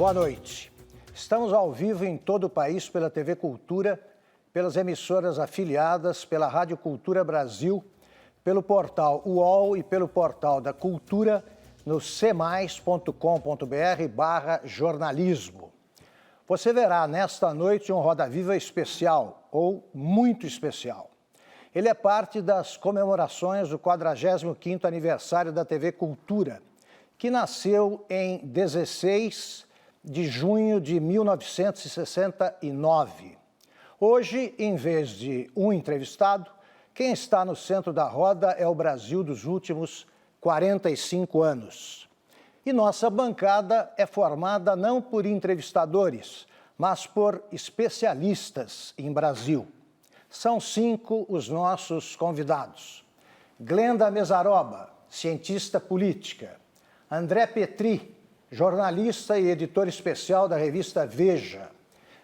boa noite. Estamos ao vivo em todo o país pela TV Cultura, pelas emissoras afiliadas, pela Rádio Cultura Brasil, pelo portal UOL e pelo portal da Cultura no cmais.com.br/jornalismo. Você verá nesta noite um Roda Viva especial, ou muito especial. Ele é parte das comemorações do 45º aniversário da TV Cultura, que nasceu em 16 de junho de 1969. Hoje, em vez de um entrevistado, quem está no centro da roda é o Brasil dos últimos 45 anos. E nossa bancada é formada não por entrevistadores, mas por especialistas em Brasil. São 5 os nossos convidados. Glenda Mesaroba, cientista política. André Petri, jornalista e editor especial da revista Veja.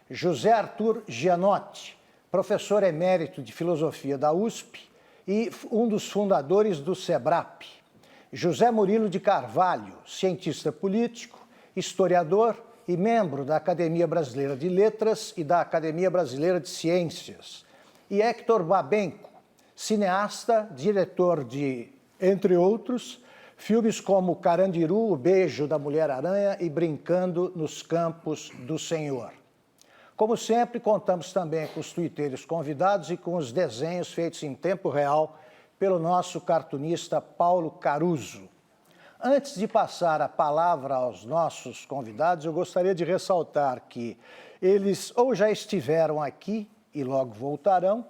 José Arthur Gianotti, professor emérito de filosofia da USP e um dos fundadores do SEBRAP. José Murilo de Carvalho, cientista político, historiador e membro da Academia Brasileira de Letras e da Academia Brasileira de Ciências. E Hector Babenco, cineasta, diretor de, entre outros, filmes como Carandiru, O Beijo da Mulher-Aranha e Brincando nos Campos do Senhor. Como sempre, contamos também com os tuiteiros convidados e com os desenhos feitos em tempo real pelo nosso cartunista Paulo Caruso. Antes de passar a palavra aos nossos convidados, eu gostaria de ressaltar que eles ou já estiveram aqui e logo voltarão,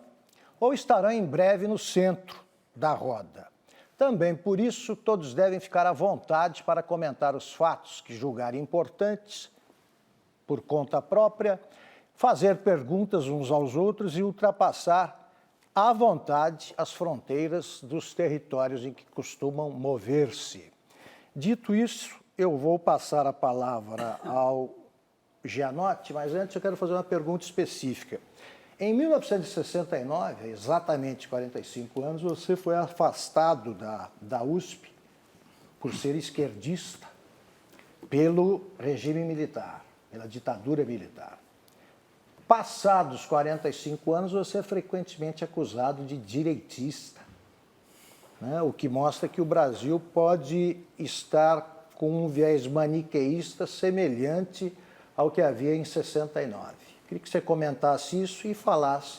ou estarão em breve no centro da roda. Também por isso, todos devem ficar à vontade para comentar os fatos que julgarem importantes, por conta própria, fazer perguntas uns aos outros e ultrapassar à vontade as fronteiras dos territórios em que costumam mover-se. Dito isso, eu vou passar a palavra ao Gianotti, mas antes eu quero fazer uma pergunta específica. Em 1969, exatamente 45 anos, você foi afastado da USP por ser esquerdista pelo regime militar, pela ditadura militar. Passados 45 anos, você é frequentemente acusado de direitista, né? O que mostra que o Brasil pode estar com um viés maniqueísta semelhante ao que havia em 69. Queria que você comentasse isso e falasse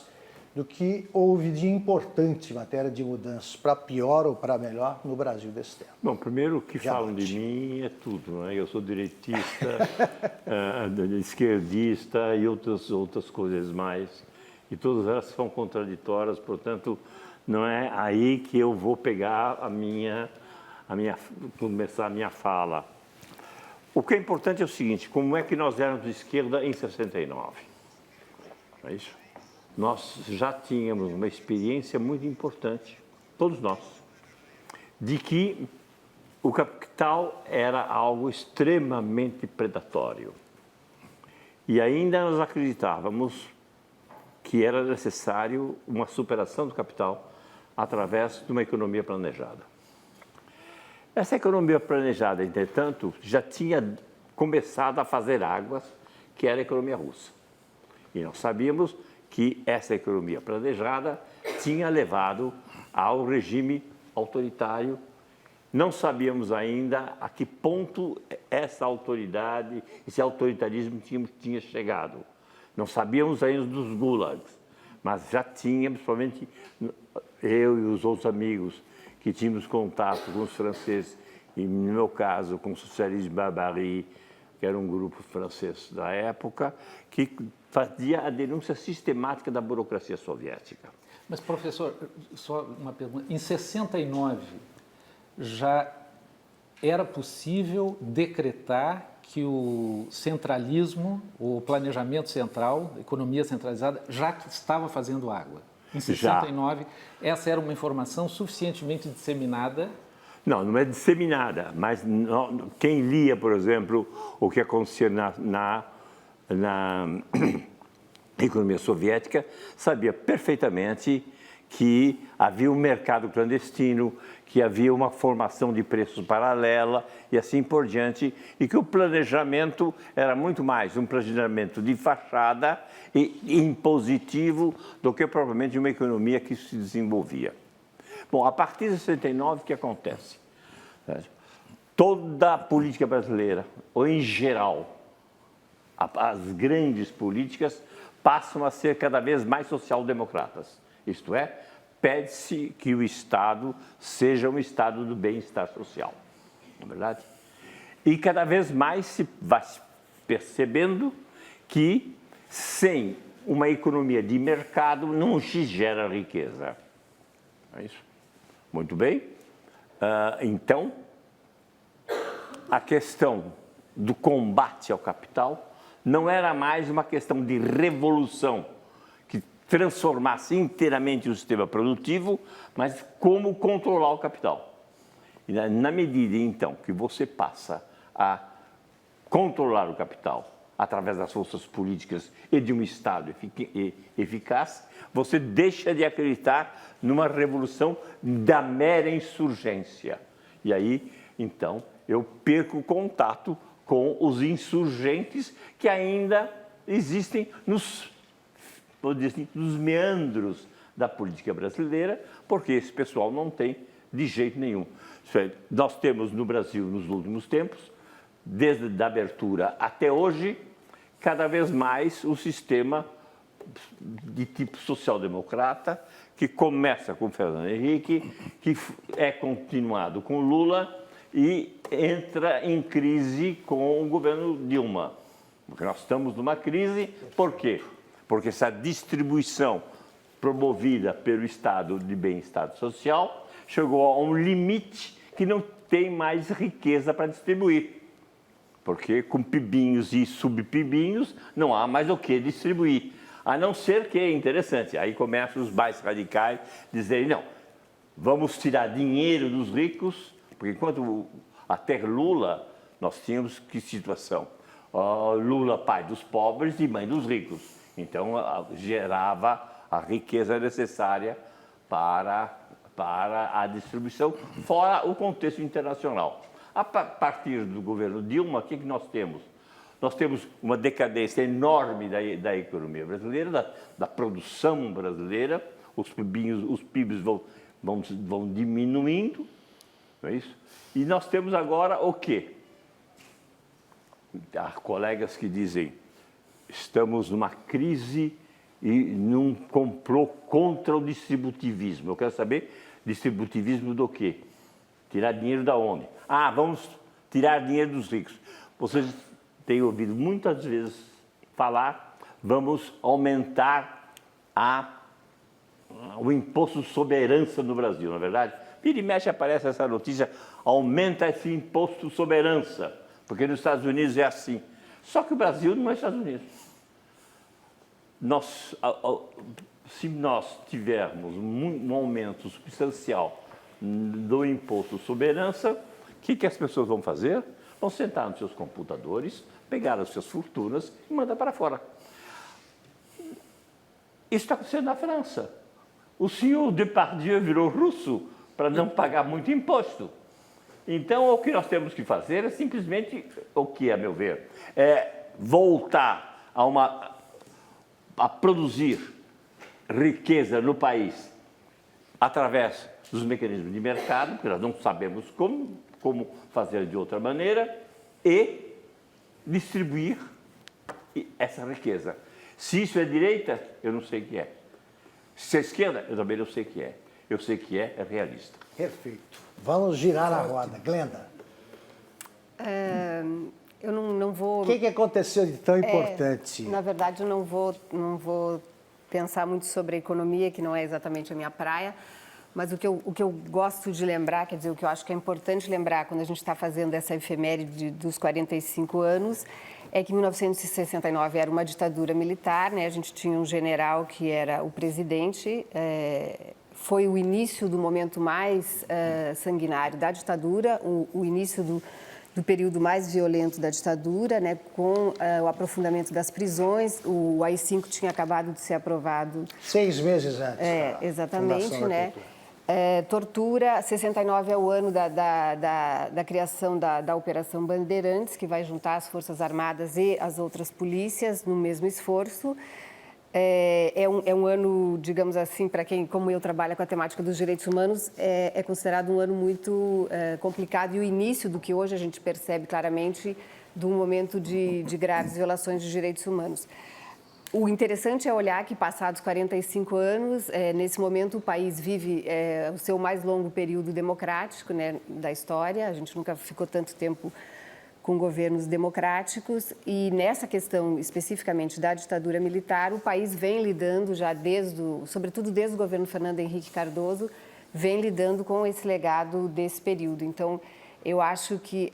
do que houve de importante em matéria de mudanças, para pior ou para melhor, no Brasil desse tempo. Bom, primeiro o que falam de mim é tudo, né? Eu sou direitista, esquerdista e outras coisas mais. E todas elas são contraditórias, portanto, não é aí que eu vou pegar começar a minha fala. O que é importante é o seguinte: como é que nós éramos de esquerda em 69? Não é isso? Nós já tínhamos uma experiência muito importante, todos nós, de que o capital era algo extremamente predatório. E ainda nós acreditávamos que era necessário uma superação do capital através de uma economia planejada. Essa economia planejada, entretanto, já tinha começado a fazer águas, que era a economia russa. E nós sabíamos que essa economia planejada tinha levado ao regime autoritário. Não sabíamos ainda a que ponto essa autoridade, esse autoritarismo tinha chegado. Não sabíamos ainda dos gulags, mas já tínhamos, principalmente eu e os outros amigos, que tínhamos contato com os franceses, e no meu caso com o Socialisme Barbarie, que era um grupo francês da época, que fazia a denúncia sistemática da burocracia soviética. Mas, professor, só uma pergunta. Em 69, já era possível decretar que o centralismo, o planejamento central, a economia centralizada, já estava fazendo água? Em 69, essa era uma informação suficientemente disseminada? Não é disseminada, mas quem lia, por exemplo, o que acontecia na economia soviética sabia perfeitamente que havia um mercado clandestino, que havia uma formação de preços paralela e assim por diante, e que o planejamento era muito mais um planejamento de fachada e impositivo do que propriamente uma economia que se desenvolvia. Bom, a partir de 69, o que acontece? Toda a política brasileira, ou em geral, as grandes políticas passam a ser cada vez mais social-democratas. Isto é, pede-se que o Estado seja um Estado do bem-estar social, não é verdade? E cada vez mais se vai percebendo que sem uma economia de mercado não se gera riqueza. É isso? Muito bem. Então, a questão do combate ao capital não era mais uma questão de revolução que transformasse inteiramente o sistema produtivo, mas como controlar o capital. E na medida, então, que você passa a controlar o capital através das forças políticas e de um Estado eficaz, você deixa de acreditar numa revolução da mera insurgência. E aí, então, eu perco o contato com os insurgentes que ainda existem nos meandros da política brasileira, porque esse pessoal não tem de jeito nenhum. Nós temos no Brasil, nos últimos tempos, desde a abertura até hoje, cada vez mais o sistema de tipo social-democrata, que começa com Fernando Henrique, que é continuado com Lula e entra em crise com o governo Dilma. Porque nós estamos numa crise, por quê? Porque essa distribuição promovida pelo Estado de bem-estar social chegou a um limite que não tem mais riqueza para distribuir. Porque com pibinhos e subpibinhos não há mais o que distribuir. A não ser que, é interessante, aí começam os mais radicais a dizerem, não, vamos tirar dinheiro dos ricos, porque enquanto até Lula, nós tínhamos que situação? Lula, pai dos pobres e mãe dos ricos. Então, gerava a riqueza necessária para a distribuição, fora o contexto internacional. A partir do governo Dilma, o que nós temos? Nós temos uma decadência enorme da economia brasileira, da produção brasileira, os PIBs vão diminuindo, não é isso? E nós temos agora o quê? Há colegas que dizem, estamos numa crise e num complô contra o distributivismo. Eu quero saber, distributivismo do quê? Tirar dinheiro da onde? Vamos tirar dinheiro dos ricos. Vocês têm ouvido muitas vezes falar, vamos aumentar o imposto sobre herança no Brasil, não é verdade? Vira e mexe aparece essa notícia, aumenta esse imposto sobre herança, porque nos Estados Unidos é assim. Só que o Brasil não é Estados Unidos. Se nós tivermos um aumento substancial do imposto sobre herança, o que as pessoas vão fazer? Vão sentar nos seus computadores, pegar as suas fortunas e mandar para fora. Isso está acontecendo na França. O senhor Depardieu virou russo para não pagar muito imposto. Então, o que nós temos que fazer é simplesmente, o que, a meu ver, é voltar a produzir riqueza no país através dos mecanismos de mercado, porque nós não sabemos como fazer de outra maneira, e distribuir essa riqueza. Se isso é direita, eu não sei o que é. Se é esquerda, eu também não sei o que é. Eu sei que é realista. Perfeito. Vamos girar a roda. Glenda. Eu não vou... O que aconteceu de tão importante? Na verdade, eu não vou pensar muito sobre a economia, que não é exatamente a minha praia, mas o que eu gosto de lembrar, quer dizer, o que eu acho que é importante lembrar quando a gente está fazendo essa efeméride dos 45 anos, é que em 1969 era uma ditadura militar, né? A gente tinha um general que era o presidente, foi o início do momento mais sanguinário da ditadura, o início do período mais violento da ditadura, né, com o aprofundamento das prisões. O AI-5 tinha acabado de ser aprovado. 6 meses antes. Exatamente, né? Tortura, 69 é o ano da criação da Operação Bandeirantes, que vai juntar as Forças Armadas e as outras polícias no mesmo esforço. É um ano, digamos assim, para quem, como eu, trabalha com a temática dos direitos humanos, é considerado um ano muito complicado e o início do que hoje a gente percebe claramente de um momento de graves violações de direitos humanos. O interessante é olhar que, passados 45 anos, nesse momento o país vive o seu mais longo período democrático, né, da história. A gente nunca ficou tanto tempo com governos democráticos e nessa questão especificamente da ditadura militar, o país vem lidando já sobretudo desde o governo Fernando Henrique Cardoso, vem lidando com esse legado desse período. Então, eu acho que,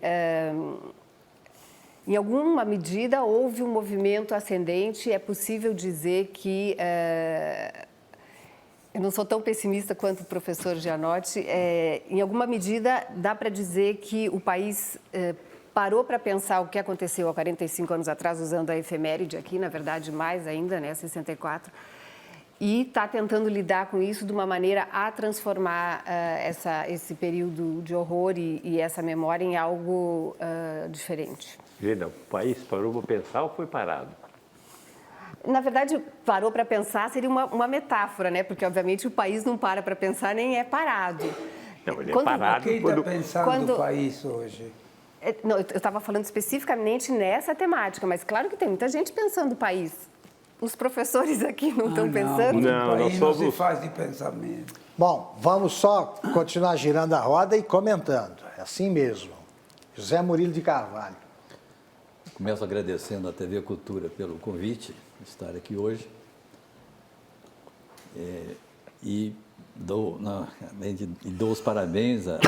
em alguma medida, houve um movimento ascendente. É possível dizer que, eu não sou tão pessimista quanto o professor Gianotti, em alguma medida dá para dizer que o país parou para pensar o que aconteceu há 45 anos atrás, usando a efeméride aqui, na verdade mais ainda, né, 64, e está tentando lidar com isso de uma maneira a transformar esse período de horror e essa memória em algo diferente. Gina, o país parou para pensar ou foi parado? Na verdade, parou para pensar seria uma metáfora, né? Porque, obviamente, o país não para pensar nem é parado. Não, ele é parado. Quem está pensando no país hoje? Não, eu estava falando especificamente nessa temática, mas claro que tem muita gente pensando no país. Os professores aqui não estão pensando? Não, o país nós somos... não se faz de pensamento. Bom, vamos só continuar girando a roda e comentando. É assim mesmo. José Murilo de Carvalho. Começo agradecendo à TV Cultura pelo convite de estar aqui hoje. E dou os parabéns à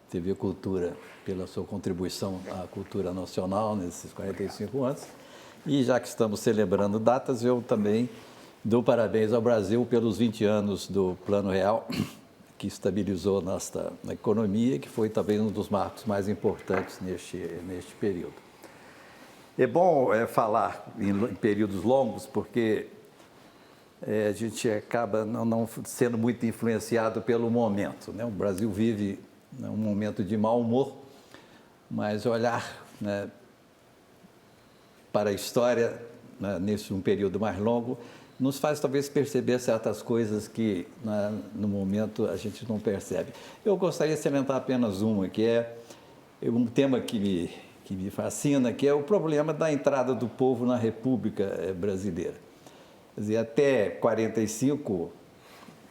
TV Cultura pela sua contribuição à cultura nacional nesses 45 anos. E já que estamos celebrando datas, eu também dou parabéns ao Brasil pelos 20 anos do Plano Real, que estabilizou na economia, que foi talvez um dos marcos mais importantes neste período. É bom falar em períodos longos, porque a gente acaba não sendo muito influenciado pelo momento, né? O Brasil vive um momento de mau humor, mas olhar, né, para a história, né, nesse um período mais longo, nos faz talvez perceber certas coisas que no momento a gente não percebe. Eu gostaria de salientar apenas uma, que é um tema que me fascina, que é o problema da entrada do povo na República Brasileira. Quer dizer, até 45,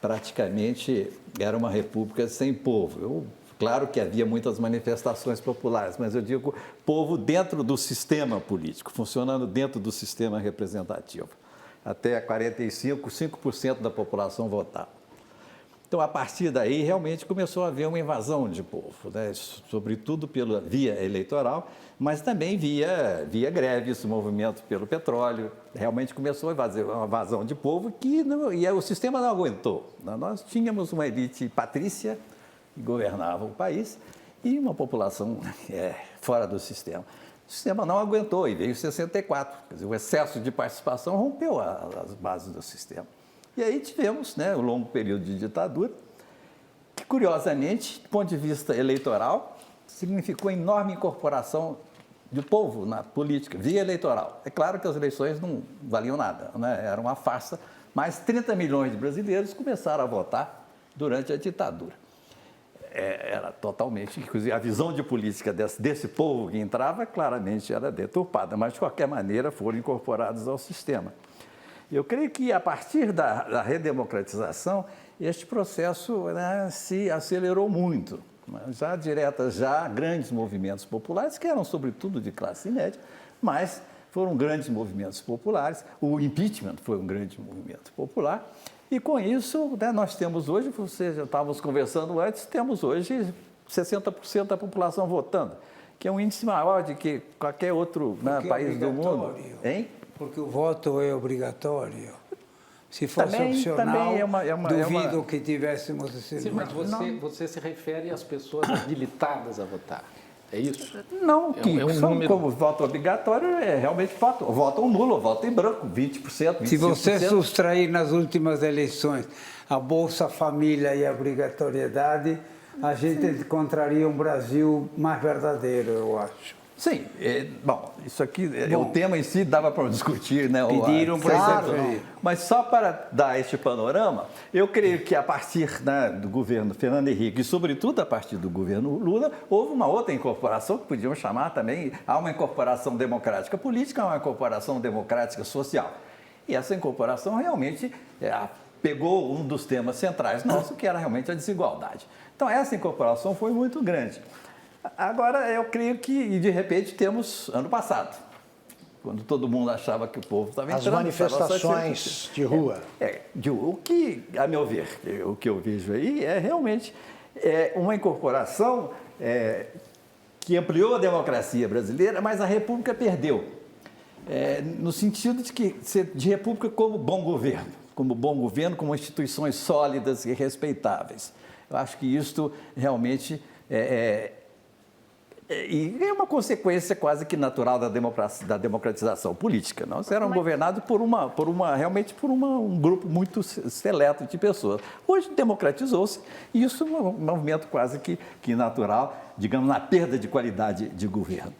praticamente, era uma república sem povo. Claro que havia muitas manifestações populares, mas eu digo povo dentro do sistema político, funcionando dentro do sistema representativo. Até 45, 5% da população votava. Então, a partir daí, realmente começou a haver uma invasão de povo, né? Sobretudo pela via eleitoral, mas também via greves, movimento pelo petróleo. Realmente começou a fazer uma invasão de povo e o sistema não aguentou. Nós tínhamos uma elite patrícia que governava o país e uma população fora do sistema. O sistema não aguentou e veio 64. Quer dizer, o excesso de participação rompeu as bases do sistema. E aí tivemos, né, um longo período de ditadura, que, curiosamente, do ponto de vista eleitoral, significou enorme incorporação do povo na política, via eleitoral. É claro que as eleições não valiam nada, né? Era uma farsa, mas 30 milhões de brasileiros começaram a votar durante a ditadura. Era totalmente, inclusive a visão de política desse povo que entrava, claramente era deturpada, mas de qualquer maneira foram incorporados ao sistema. Eu creio que a partir da redemocratização, este processo, né, se acelerou muito. Já grandes movimentos populares, que eram sobretudo de classe média, mas foram grandes movimentos populares. O impeachment foi um grande movimento popular. E com isso, né, nós temos hoje, vocês já estávamos conversando antes, temos hoje 60% da população votando, que é um índice maior de que qualquer outro, né, país do mundo. Hein? Porque o voto é obrigatório. Se fosse também opcional, é duvido que tivéssemos... Sim, mas você se refere às pessoas habilitadas a votar. É isso? Não, que é um são número... como voto obrigatório, é realmente voto nulo, voto em branco, 20%, 25%. Se você subtrair nas últimas eleições a Bolsa Família e a obrigatoriedade, a gente encontraria um Brasil mais verdadeiro, eu acho. Sim, bom, isso aqui, o tema em si dava para discutir, né? Pediram para interferir. Mas só para dar este panorama, eu creio que a partir, né, do governo Fernando Henrique e, sobretudo, a partir do governo Lula, houve uma outra incorporação, que podiam chamar também, há uma incorporação democrática política, há uma incorporação democrática social. E essa incorporação realmente pegou um dos temas centrais nossos, que era realmente a desigualdade. Então, essa incorporação foi muito grande. Agora, eu creio que, de repente, temos ano passado, quando todo mundo achava que o povo estava entrando... As manifestações de rua. O que, a meu ver, o que eu vejo aí é realmente uma incorporação que ampliou a democracia brasileira, mas a República perdeu. No sentido de que de República como bom governo, como instituições sólidas e respeitáveis. Eu acho que isto realmente e é uma consequência quase que natural da democratização política. Nós éramos governados realmente por um grupo muito seleto de pessoas. Hoje democratizou-se e isso é um movimento quase que natural, digamos, na perda de qualidade de governo.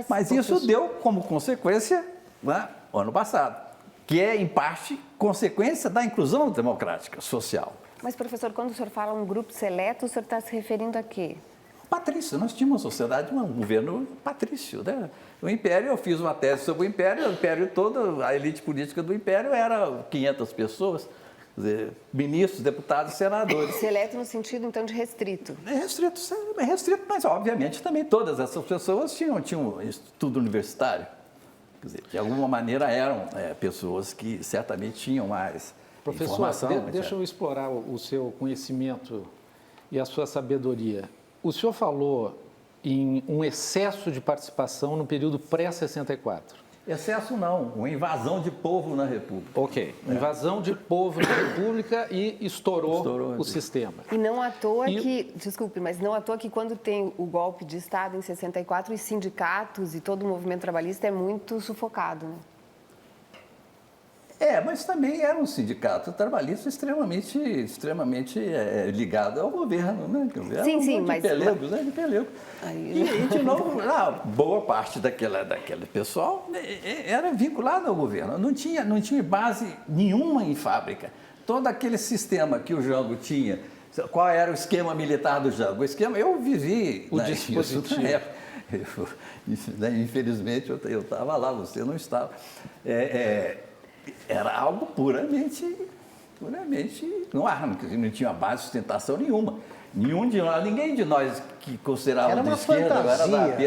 Mas isso deu como consequência, né, o ano passado, que é, em parte, consequência da inclusão democrática social. Mas, professor, quando o senhor fala um grupo seleto, o senhor está se referindo a quê? Patrício, nós tínhamos uma sociedade, um governo patrício, né? O Império, eu fiz uma tese sobre o Império todo, a elite política do Império era 500 pessoas, quer dizer, ministros, deputados, senadores. Seleto no sentido, então, de restrito. É restrito, mas, obviamente, também todas essas pessoas tinham estudo universitário. Quer dizer, de alguma maneira eram pessoas que certamente tinham mais informação. Professor, deixa eu explorar o seu conhecimento e a sua sabedoria. O senhor falou em um excesso de participação no período pré-64. Excesso não, uma invasão de povo na República. Ok, invasão de povo na República e estourou o sistema. E não à toa desculpe, mas não à toa que quando tem o golpe de Estado em 64, os sindicatos e todo o movimento trabalhista é muito sufocado, né? Mas também era um sindicato trabalhista extremamente ligado ao governo, né? Sim, mas... De pelego. E, de novo, boa parte daquele pessoal era vinculado ao governo. Não tinha base nenhuma em fábrica. Todo aquele sistema que o Jango tinha, qual era o esquema militar do Jango? O esquema, eu vivi... O dispositivo. Infelizmente, eu estava lá, você não estava. Era algo puramente no ar, não tinha base de sustentação nenhuma. Ninguém de nós que considerava de esquerda,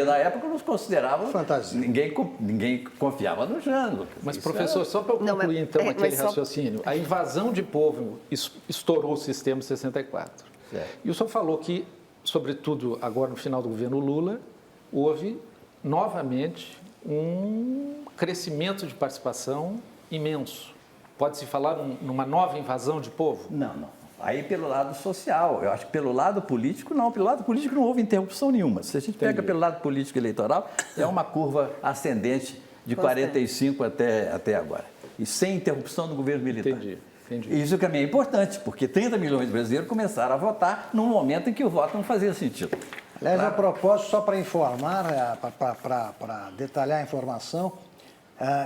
na época nos considerava fantasia. Ninguém confiava no Jango. Mas, professor, só para eu concluir então aquele raciocínio, a invasão de povo estourou o sistema em 64. Certo. E o senhor falou que, sobretudo agora no final do governo Lula, houve novamente um crescimento de participação imenso. Pode-se falar numa nova invasão de povo? Não. Aí pelo lado social, eu acho que pelo lado político, não. Pelo lado político não houve interrupção nenhuma. Se a gente pega pelo lado político eleitoral, é uma curva ascendente de 45 até agora. E sem interrupção do governo militar. Entendi. Isso também é importante, porque 30 milhões de brasileiros começaram a votar num momento em que o voto não fazia sentido. Aliás, a propósito, só para informar, para detalhar a informação,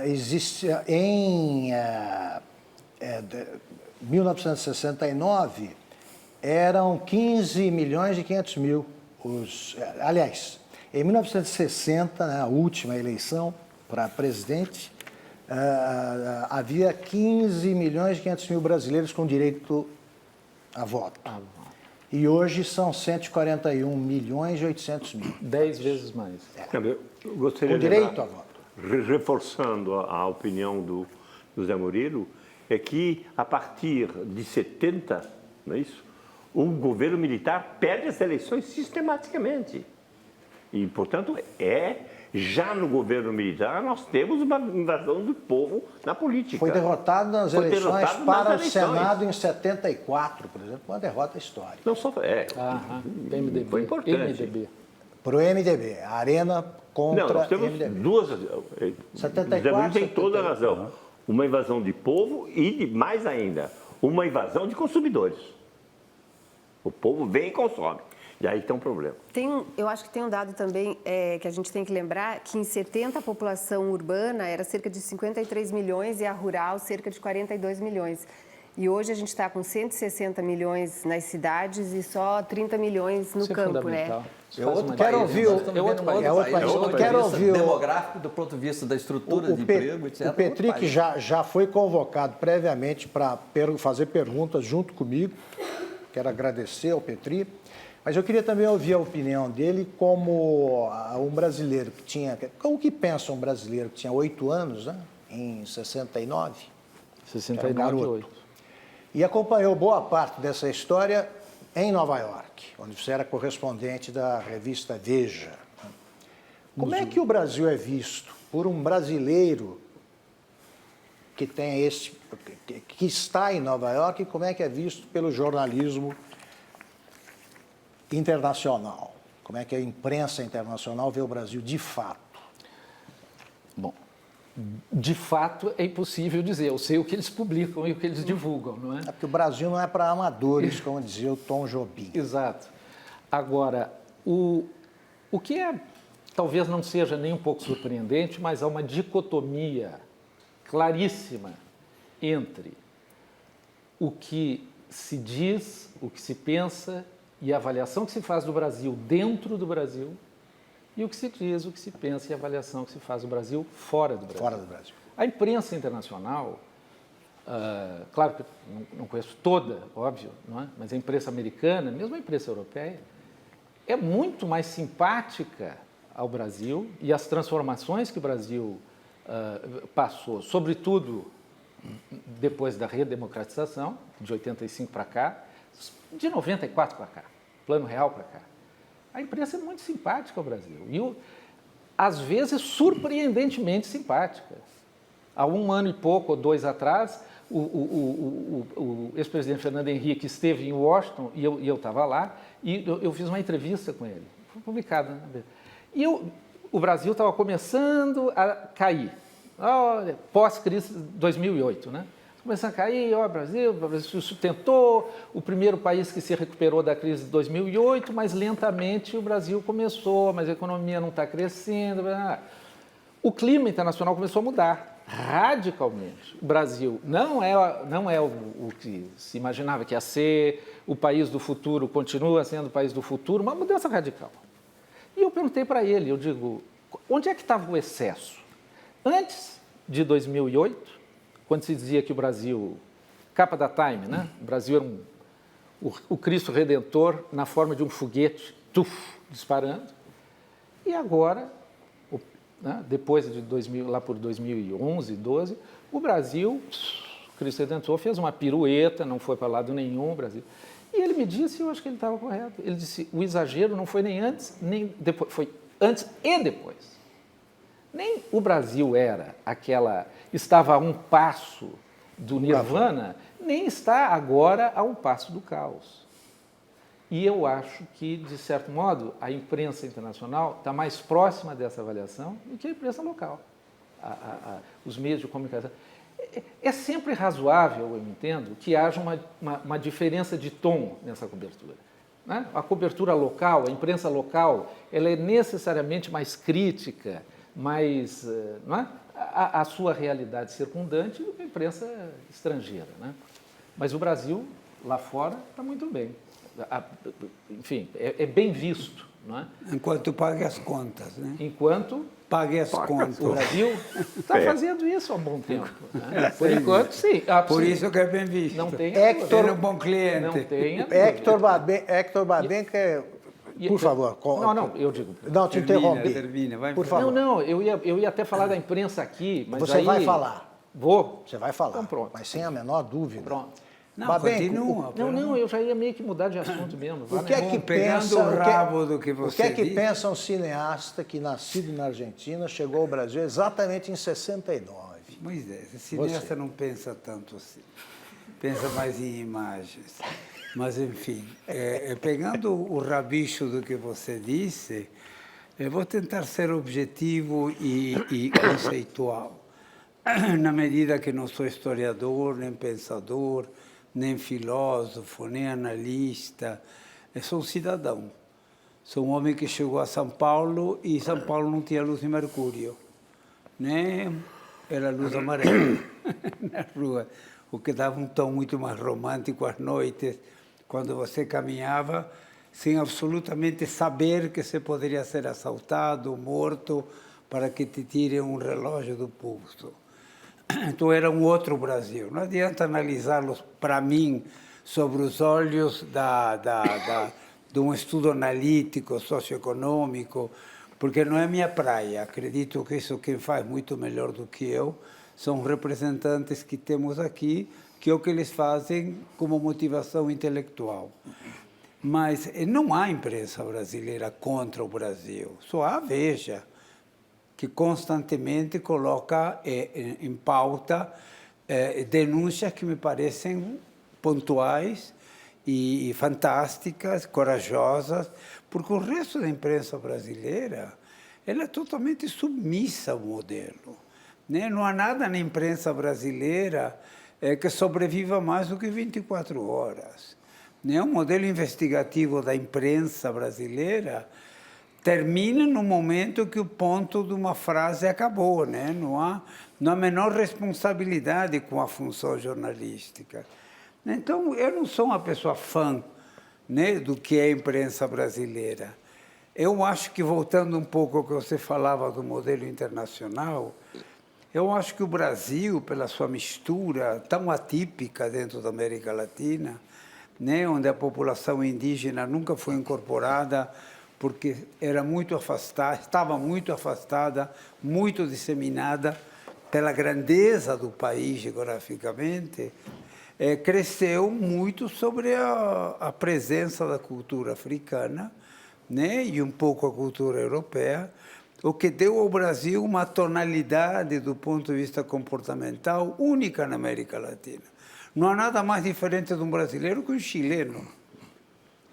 existe em 1969 eram 15 milhões e 500 mil. Aliás, em 1960, a última eleição para presidente, havia 15 milhões e 500 mil brasileiros com direito a voto. E hoje são 141 milhões e 800 mil. 10 vezes mais. Eu gostaria Com direito a voto. Reforçando a opinião do Zé Murilo, é que a partir de 70, não é isso? O governo militar perde as eleições sistematicamente. E, portanto, já no governo militar nós temos uma invasão do povo na política. Foi derrotado nas eleições para o Senado em 74, por exemplo, uma derrota histórica. Não só PMDB. Foi importante. MDB. Para o MDB, a Arena contra Não, nós temos MDB. duas. 74, tem toda a 70. razão. Uma invasão de povo e, mais ainda, uma invasão de consumidores. O povo vem e consome. E aí tem um problema. Eu acho que tem um dado também que a gente tem que lembrar, que em 70 a população urbana era cerca de 53 milhões e a rural cerca de 42 milhões. E hoje a gente está com 160 milhões nas cidades e só 30 milhões no Isso é campo, fundamental. né? Isso faz uma Quero diferença. ouvir Nós estamos É outro vivendo país. um É outro país. do ponto de Quero vista ouvir o- demográfico, do ponto de vista da estrutura de emprego, etc. O Petri, outro que país. já foi convocado previamente para fazer perguntas junto comigo, quero agradecer ao Petri, mas eu queria também ouvir a opinião dele como um brasileiro que tinha... O que pensa um brasileiro que tinha 8 anos, né, em 69? 69 garoto. e 8. E acompanhou boa parte dessa história em Nova York, onde você era correspondente da revista Veja. Como é que o Brasil é visto por um brasileiro que tem que está em Nova York, e como é que é visto pelo jornalismo internacional? Como é que a imprensa internacional vê o Brasil de fato? Bom, de fato é impossível dizer. Eu sei o que eles publicam e o que eles divulgam, não é? É porque o Brasil não é para amadores, como dizia o Tom Jobim. Exato. Agora, o que talvez não seja nem um pouco surpreendente, mas há uma dicotomia claríssima entre o que se diz, o que se pensa e a avaliação que se faz do Brasil dentro do Brasil e o que se diz, o que se pensa e a avaliação que se faz do Brasil fora do Brasil. Fora do Brasil. A imprensa internacional, claro que não conheço toda, óbvio, não é? Mas a imprensa americana, mesmo a imprensa europeia, é muito mais simpática ao Brasil e às transformações que o Brasil passou, sobretudo depois da redemocratização, de 85 para cá, de 94 para cá, Plano Real para cá. A imprensa é muito simpática ao Brasil e, às vezes, surpreendentemente simpática. Há 1 ano e pouco ou 2 atrás, o ex-presidente Fernando Henrique esteve em Washington e eu estava lá e eu fiz uma entrevista com ele, foi publicada. Né? E o Brasil estava começando a cair, pós-crise de 2008, né? Começando a cair, o Brasil se sustentou, o primeiro país que se recuperou da crise de 2008, mas lentamente o Brasil começou, mas a economia não está crescendo. O clima internacional começou a mudar radicalmente. O Brasil não é o que se imaginava que ia ser, o país do futuro continua sendo o país do futuro, uma mudança radical. E eu perguntei para ele, eu digo, onde é que estava o excesso? Antes de 2008, quando se dizia que o Brasil, capa da Time, né? O Brasil era o Cristo Redentor na forma de um foguete, disparando. E agora, né, depois de lá por 2011, 12, o Brasil, o Cristo Redentor, fez uma pirueta, não foi para lado nenhum, o Brasil. E ele me disse, eu acho que ele estava correto, ele disse, o exagero não foi nem antes, nem depois, foi antes e depois. Nem o Brasil estava a um passo do nirvana, nem está agora a um passo do caos. E eu acho que, de certo modo, a imprensa internacional está mais próxima dessa avaliação do que a imprensa local, os meios de comunicação. É sempre razoável, eu entendo, que haja uma diferença de tom nessa cobertura. Né? A cobertura local, a imprensa local, ela é necessariamente mais crítica, mais, não é? a sua realidade circundante do que a imprensa estrangeira. Né? Mas o Brasil, lá fora, está muito bem. Enfim, é bem visto. Não é? Enquanto pague as contas, né? Enquanto pague as contas. o Brasil está fazendo isso há um bom tempo. Né? Por enquanto, sim. Por isso que é bem visto. Não tem Era um bom cliente. Não tem Héctor Babenca, por favor. Não, eu digo. Não, te interrompi. Termina, vai por favor. Não, eu ia até falar da imprensa aqui, mas Você vai falar. Vou. Você vai falar. Então pronto. Mas sem a menor dúvida. Pronto. Não, Babenco, continua. Não, eu já ia meio que mudar de assunto mesmo. O que é que pegando pensa, o rabo do que você o que é que disse? pensa um cineasta que, nascido na Argentina, chegou ao Brasil exatamente em 69? Pois é, esse cineasta não pensa tanto assim. Pensa mais em imagens. Mas, enfim, pegando o rabicho do que você disse, eu vou tentar ser objetivo e conceitual. Na medida que não sou historiador, nem pensador, nem filósofo, nem analista, eu sou um cidadão. Sou um homem que chegou a São Paulo e São Paulo não tinha luz de mercúrio, né? Era luz amarela na rua, o que dava um tom muito mais romântico às noites, quando você caminhava sem absolutamente saber que você poderia ser assaltado, morto, para que te tirem um relógio do pulso. Então era um outro Brasil. Não adianta analisá-los, para mim, sobre os olhos de um estudo analítico, socioeconômico, porque não é minha praia. Acredito que isso quem faz muito melhor do que eu são representantes que temos aqui, que é o que eles fazem como motivação intelectual. Mas não há imprensa brasileira contra o Brasil, só há a Veja, que constantemente coloca em pauta denúncias que me parecem pontuais e fantásticas, corajosas, porque o resto da imprensa brasileira ela é totalmente submissa ao modelo, né? Não há nada na imprensa brasileira que sobreviva mais do que 24 horas. Né? O modelo investigativo da imprensa brasileira termina no momento que o ponto de uma frase acabou, né? Não há a menor responsabilidade com a função jornalística. Então, eu não sou uma pessoa fã, né, do que é a imprensa brasileira. Eu acho que, voltando um pouco ao que você falava do modelo internacional, eu acho que o Brasil, pela sua mistura tão atípica dentro da América Latina, né, onde a população indígena nunca foi incorporada porque era muito afastada, estava muito afastada, muito disseminada pela grandeza do país geograficamente, cresceu muito sobre a presença da cultura africana, né, e um pouco a cultura europeia, o que deu ao Brasil uma tonalidade do ponto de vista comportamental única na América Latina. Não há nada mais diferente de um brasileiro que um chileno.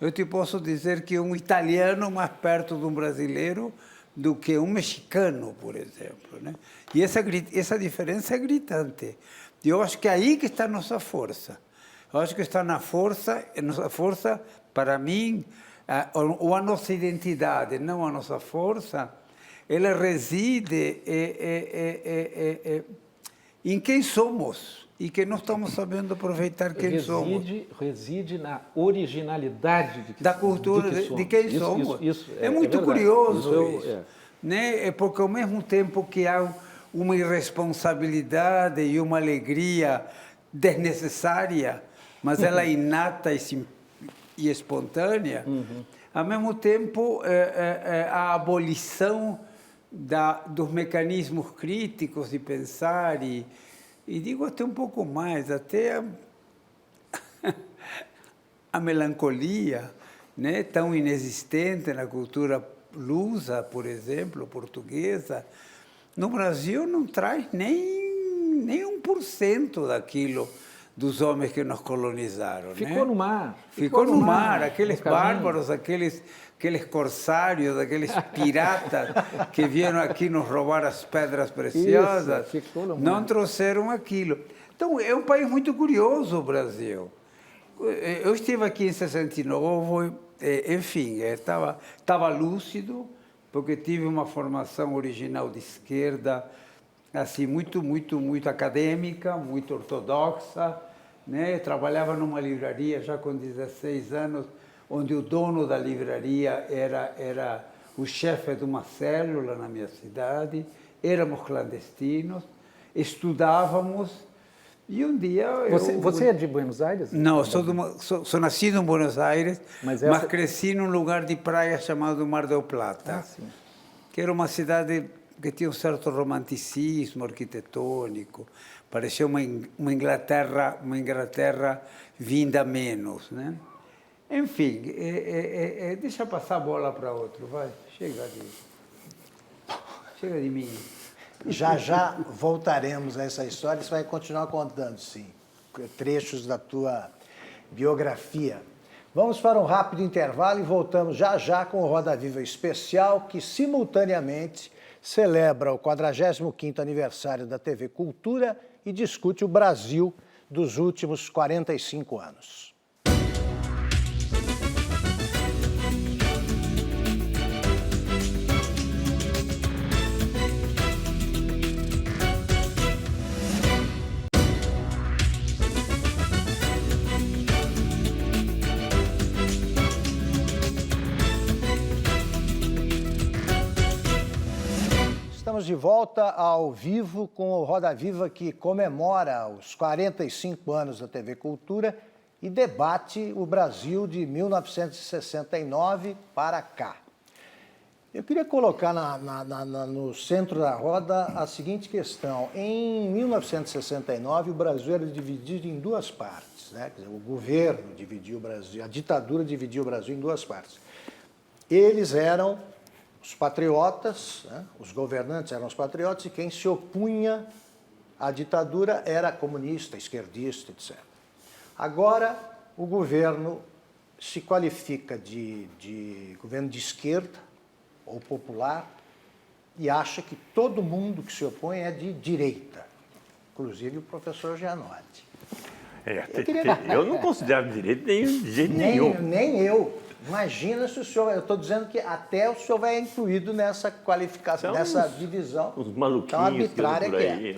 Eu te posso dizer que um italiano mais perto de um brasileiro do que um mexicano, por exemplo, né? E essa diferença é gritante. E eu acho que é aí que está a nossa força. Eu acho que está na nossa força, para mim, ou a nossa identidade, não a nossa força, ela reside em quem somos e que não estamos sabendo aproveitar quem somos. Reside na originalidade da cultura de quem somos. Isso é muito curioso isso. Né? É porque ao mesmo tempo que há uma irresponsabilidade e uma alegria desnecessária, mas ela é inata e espontânea, ao mesmo tempo a abolição dos mecanismos críticos de pensar e digo até um pouco mais, até a melancolia, né, tão inexistente na cultura lusa, por exemplo, portuguesa, no Brasil não traz nem 1% daquilo dos homens que nos colonizaram. Ficou, né? No mar. Ficou no mar, aqueles bárbaros, aqueles corsários, aqueles piratas que vieram aqui nos roubar as pedras preciosas, não trouxeram aquilo. Então, é um país muito curioso, o Brasil. Eu estive aqui em 69, enfim, estava lúcido, porque tive uma formação original de esquerda, assim, muito acadêmica, muito ortodoxa, né? Trabalhava numa livraria já com 16 anos, onde o dono da livraria era o chefe de uma célula na minha cidade, éramos clandestinos, estudávamos, e um dia... Você é de Buenos Aires? Não, sou nascido em Buenos Aires, mas cresci num lugar de praia chamado Mar del Plata, que era uma cidade que tinha um certo romanticismo arquitetônico, parecia uma Inglaterra vinda a menos, né? Enfim, deixa passar a bola para outro, vai, chega de mim. Já voltaremos a essa história, você vai continuar contando, sim, trechos da tua biografia. Vamos para um rápido intervalo e voltamos já já com o Roda Viva especial, que simultaneamente celebra o 45º aniversário da TV Cultura e discute o Brasil dos últimos 45 anos. Estamos de volta ao vivo com o Roda Viva, que comemora os 45 anos da TV Cultura e debate o Brasil de 1969 para cá. Eu queria colocar no centro da roda a seguinte questão. Em 1969, o Brasil era dividido em duas partes, né? Quer dizer, o governo dividiu o Brasil, a ditadura dividiu o Brasil em duas partes. Eles eram os patriotas, né? Os governantes eram os patriotas, e quem se opunha à ditadura era comunista, esquerdista, etc. Agora, o governo se qualifica de governo de esquerda ou popular e acha que todo mundo que se opõe é de direita, inclusive o professor Gianotti. Eu não considero direito de jeito nenhum. Nem eu. Imagina se o senhor... Eu estou dizendo que até o senhor vai incluído nessa qualificação, nessa divisão. Os maluquinhos tão arbitrária que é.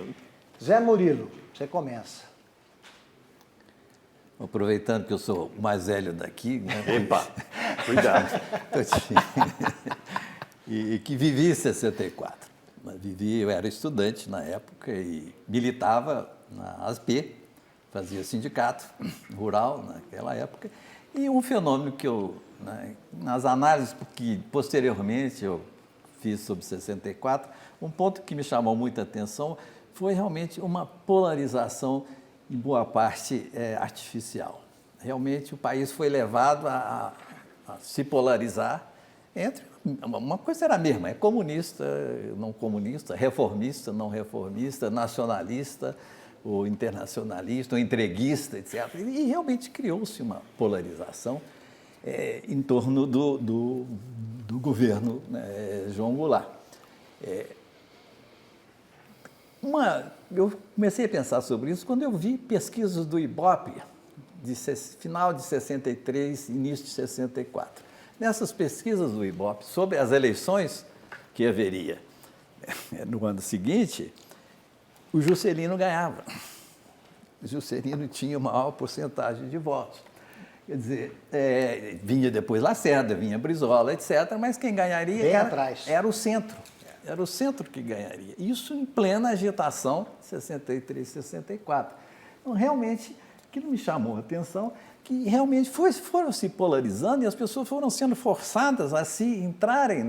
Zé Murilo, você começa. Aproveitando que eu sou o mais velho daqui, né? Epa, cuidado. E que vivi em 64. Eu era estudante na época e militava na ASP, fazia sindicato rural naquela época. E um fenômeno que eu, nas análises que posteriormente eu fiz sobre 64, um ponto que me chamou muita atenção foi realmente uma polarização, em boa parte, artificial. Realmente o país foi levado a se polarizar entre... Uma coisa era a mesma, é comunista, não comunista, reformista, não reformista, nacionalista, ou internacionalista, ou entreguista, etc. E realmente criou-se uma polarização em torno do governo João Goulart. Eu comecei a pensar sobre isso quando eu vi pesquisas do IBOPE, final de 63, início de 64. Nessas pesquisas do IBOPE sobre as eleições que haveria no ano seguinte, o Juscelino ganhava. O Juscelino tinha a maior porcentagem de votos. Quer dizer, vinha depois Lacerda, vinha Brizola, etc., mas quem ganharia era o centro. Era o centro que ganharia. Isso em plena agitação, 63, 64. Então, realmente, aquilo me chamou a atenção, que realmente foram se polarizando e as pessoas foram sendo forçadas a se entrarem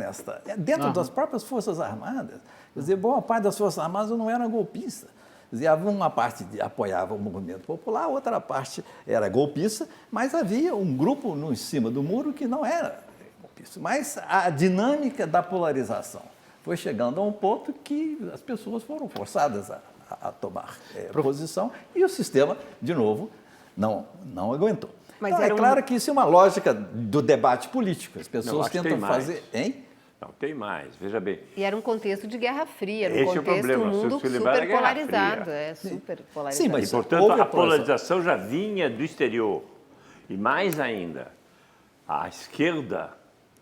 dentro das próprias Forças Armadas. Quer dizer, boa parte das Forças Armadas não era golpista. Quer dizer, havia uma parte que apoiava o movimento popular, outra parte era golpista, mas havia um grupo em cima do muro que não era golpista. Mas a dinâmica da polarização foi chegando a um ponto que as pessoas foram forçadas a tomar posição e o sistema, de novo, não aguentou. Mas então, claro que isso é uma lógica do debate político. As pessoas tentam fazer... Hein? Não, tem mais, veja bem. E era um contexto de Guerra Fria, era um contexto, um mundo super polarizado. Super polarizado. Sim, mas, e, portanto, a polarização já vinha do exterior. E mais ainda, a esquerda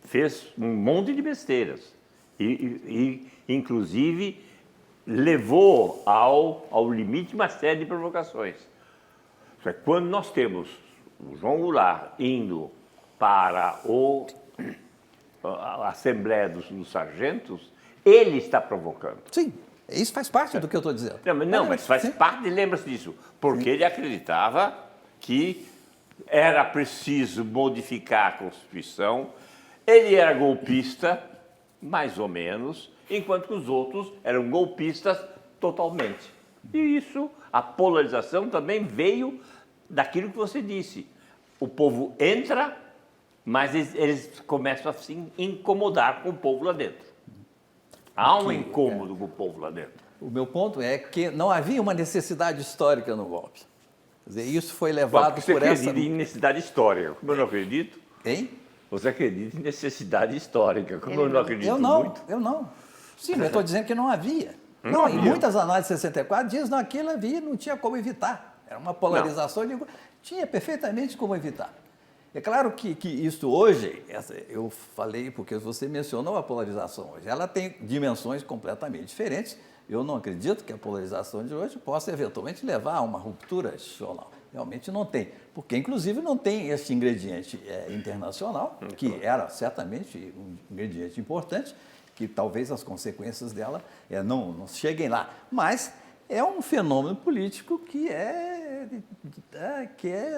fez um monte de besteiras. E inclusive, levou ao limite uma série de provocações. Quando nós temos o João Goulart indo para a Assembleia dos Sargentos, ele está provocando. Sim, isso faz parte do que eu estou dizendo. Mas faz parte, lembra-se disso, porque ele acreditava que era preciso modificar a Constituição, ele era golpista, mais ou menos, enquanto que os outros eram golpistas totalmente. E isso, a polarização também veio daquilo que você disse. O povo entra, mas eles começam a se incomodar com o povo lá dentro. Há um incômodo com o povo lá dentro. O meu ponto é que não havia uma necessidade histórica no golpe. Quer dizer, isso foi Bom, levado porque você por essa... acredita em necessidade histórica, como eu não acredito. Hein? Você acredita em necessidade histórica, como eu não acredito Eu não, muito. eu não. Sim, mas eu estou dizendo que não havia. Não, em muitas análises de 64 dizem que aquilo havia, não tinha como evitar. Era uma polarização, eu digo, tinha perfeitamente como evitar. É claro que isso hoje, eu falei porque você mencionou a polarização hoje, ela tem dimensões completamente diferentes. Eu não acredito que a polarização de hoje possa eventualmente levar a uma ruptura institucional. Realmente não tem, porque inclusive não tem esse ingrediente internacional, que era certamente um ingrediente importante, que talvez as consequências dela não cheguem lá. Mas é um fenômeno político que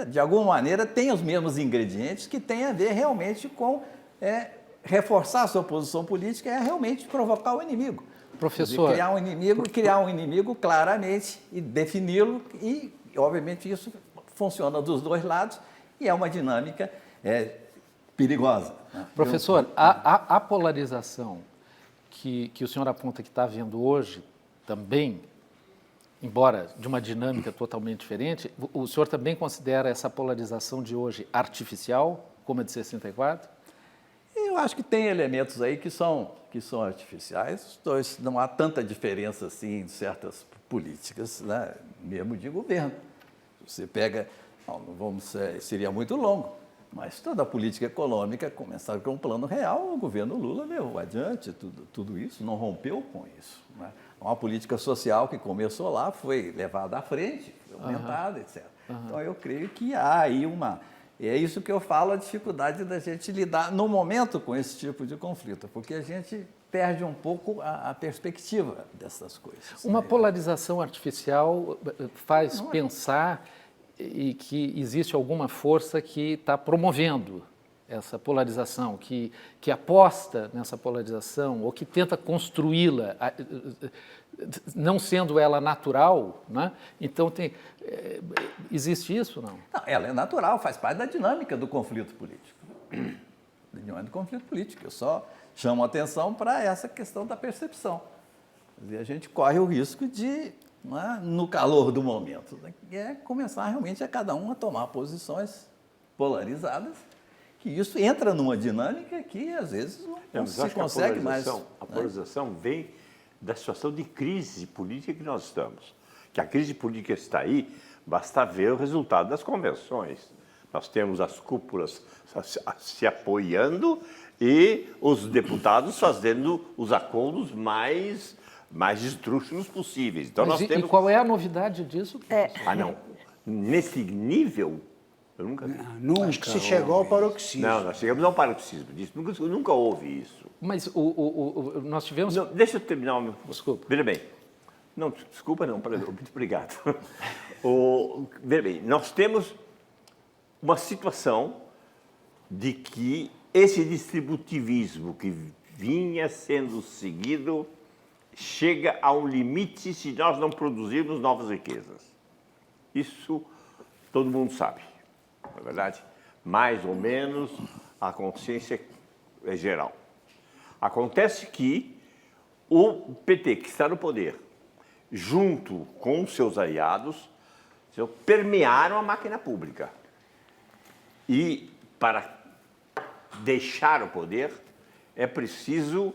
de alguma maneira, tem os mesmos ingredientes que tem a ver realmente com reforçar a sua posição política, realmente provocar o inimigo. Professor... Criar um inimigo claramente e defini-lo e, obviamente, isso funciona dos dois lados e é uma dinâmica perigosa. Né? Professor, a polarização que o senhor aponta que está havendo hoje também, embora de uma dinâmica totalmente diferente, o senhor também considera essa polarização de hoje artificial, como a de 64? Eu acho que tem elementos aí que são artificiais, não há tanta diferença assim em certas políticas, né, mesmo de governo. Você pega, seria muito longo, mas toda a política econômica, começando com um plano real, o governo Lula levou adiante tudo isso, não rompeu com isso. Né? Uma política social que começou lá foi levada à frente, foi aumentada, etc. Então, eu creio que há aí e é isso que eu falo, a dificuldade da gente lidar no momento com esse tipo de conflito, porque a gente perde um pouco a perspectiva dessas coisas. Uma polarização artificial faz pensar e que existe alguma força que está promovendo essa polarização, que aposta nessa polarização ou que tenta construí-la, não sendo ela natural, né? Então existe isso, não? Não, ela é natural, faz parte da dinâmica do conflito político. Eu só chamo a atenção para essa questão da percepção. Quer dizer, a gente corre o risco de, no calor do momento, começar realmente a cada um a tomar posições polarizadas, que isso entra numa dinâmica que às vezes não se consegue mais. A polarização vem da situação de crise política que nós estamos. Que a crise política está aí, basta ver o resultado das convenções. Nós temos as cúpulas se apoiando e os deputados fazendo os acordos mais esdrúxulos possíveis. Então, E qual é a novidade disso? não. Nesse nível, eu nunca vi. Acho que se chegou ao paroxismo. Não, nós chegamos ao paroxismo disso. Nunca houve isso. Mas nós tivemos... Não, deixa eu terminar o meu... Desculpa. Veja bem. Não, desculpa não, muito obrigado. Veja bem, nós temos uma situação de que esse distributivismo que vinha sendo seguido chega a um limite se nós não produzirmos novas riquezas. Isso todo mundo sabe, não é verdade? Mais ou menos a consciência é geral. Acontece que o PT, que está no poder, junto com seus aliados, permearam a máquina pública. E para deixar o poder, é preciso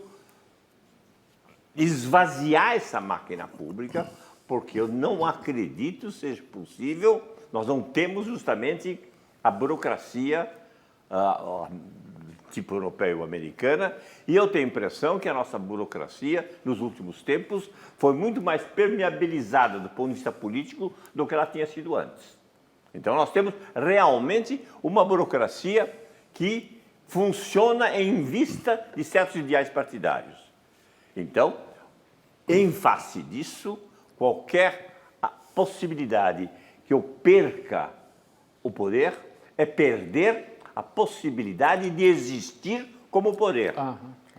esvaziar essa máquina pública, porque eu não acredito seja possível, nós não temos justamente a burocracia tipo europeu-americana, e eu tenho a impressão que a nossa burocracia, nos últimos tempos, foi muito mais permeabilizada do ponto de vista político do que ela tinha sido antes. Então, nós temos realmente uma burocracia que funciona em vista de certos ideais partidários. Então, em face disso, qualquer possibilidade que eu perca o poder é perder a possibilidade de existir como poder.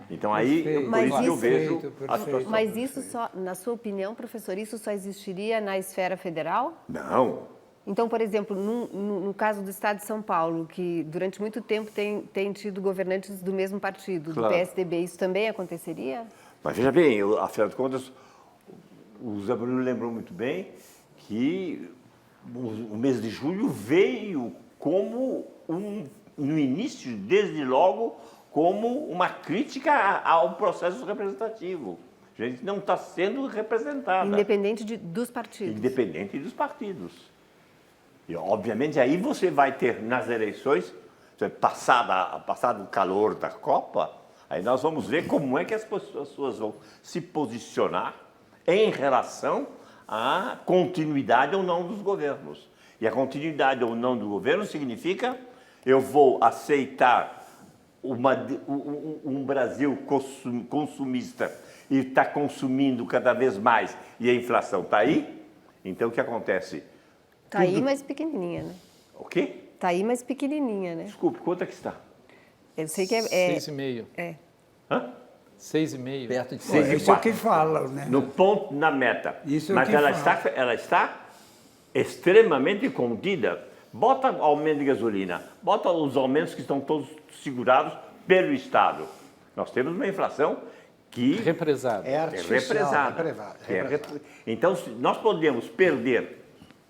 Então, aí, por isso que eu vejo a situação. Mas isso só, na sua opinião, professor, isso só existiria na esfera federal? Não. Então, por exemplo, no caso do Estado de São Paulo, que durante muito tempo tem tido governantes do mesmo partido, Claro. do PSDB, isso também aconteceria? Mas veja bem, afinal de contas, o Zé Bruno lembrou muito bem que o mês de julho veio como no início, desde logo, como uma crítica ao processo representativo. A gente não está sendo representada. Independente dos partidos. Independente dos partidos. E, obviamente, aí você vai ter, nas eleições, passado o calor da Copa, aí nós vamos ver como é que as pessoas vão se posicionar em relação à continuidade ou não dos governos. E a continuidade ou não do governo significa eu vou aceitar um Brasil consumista e está consumindo cada vez mais e a inflação está aí. Então, o que acontece? Está aí, mas pequenininha, né? O quê? Está aí, mas pequenininha, né? Desculpe, quanto é que está? Eu sei que é... 6,5. É. Hã? 6,5. Perto de Seis. 6. Isso é o que falam, né? No ponto, na meta. Isso é o Mas que ela fala. está extremamente contida. Bota aumento de gasolina, bota os aumentos que estão todos segurados pelo Estado. Nós temos uma inflação que Represado. É artificial, represada. Então, nós podemos perder,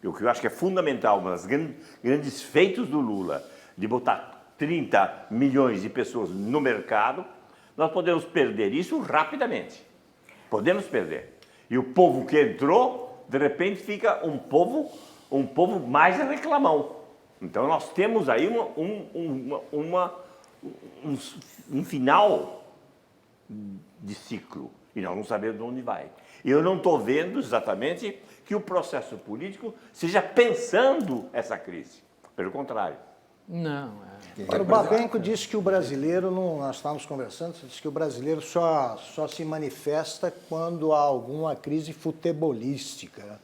o que eu acho que é fundamental, uma das grandes feitos do Lula, de botar 30 milhões de pessoas no mercado, nós podemos perder isso rapidamente. Podemos perder. E o povo que entrou, de repente, fica um povo mais reclamão. Então, nós temos aí um final de ciclo, e nós não sabemos de onde vai. E eu não estou vendo exatamente que o processo político seja pensando essa crise. Pelo contrário. Não. Olha, o Babenco disse que o brasileiro, nós estávamos conversando, você disse que o brasileiro só se manifesta quando há alguma crise futebolística.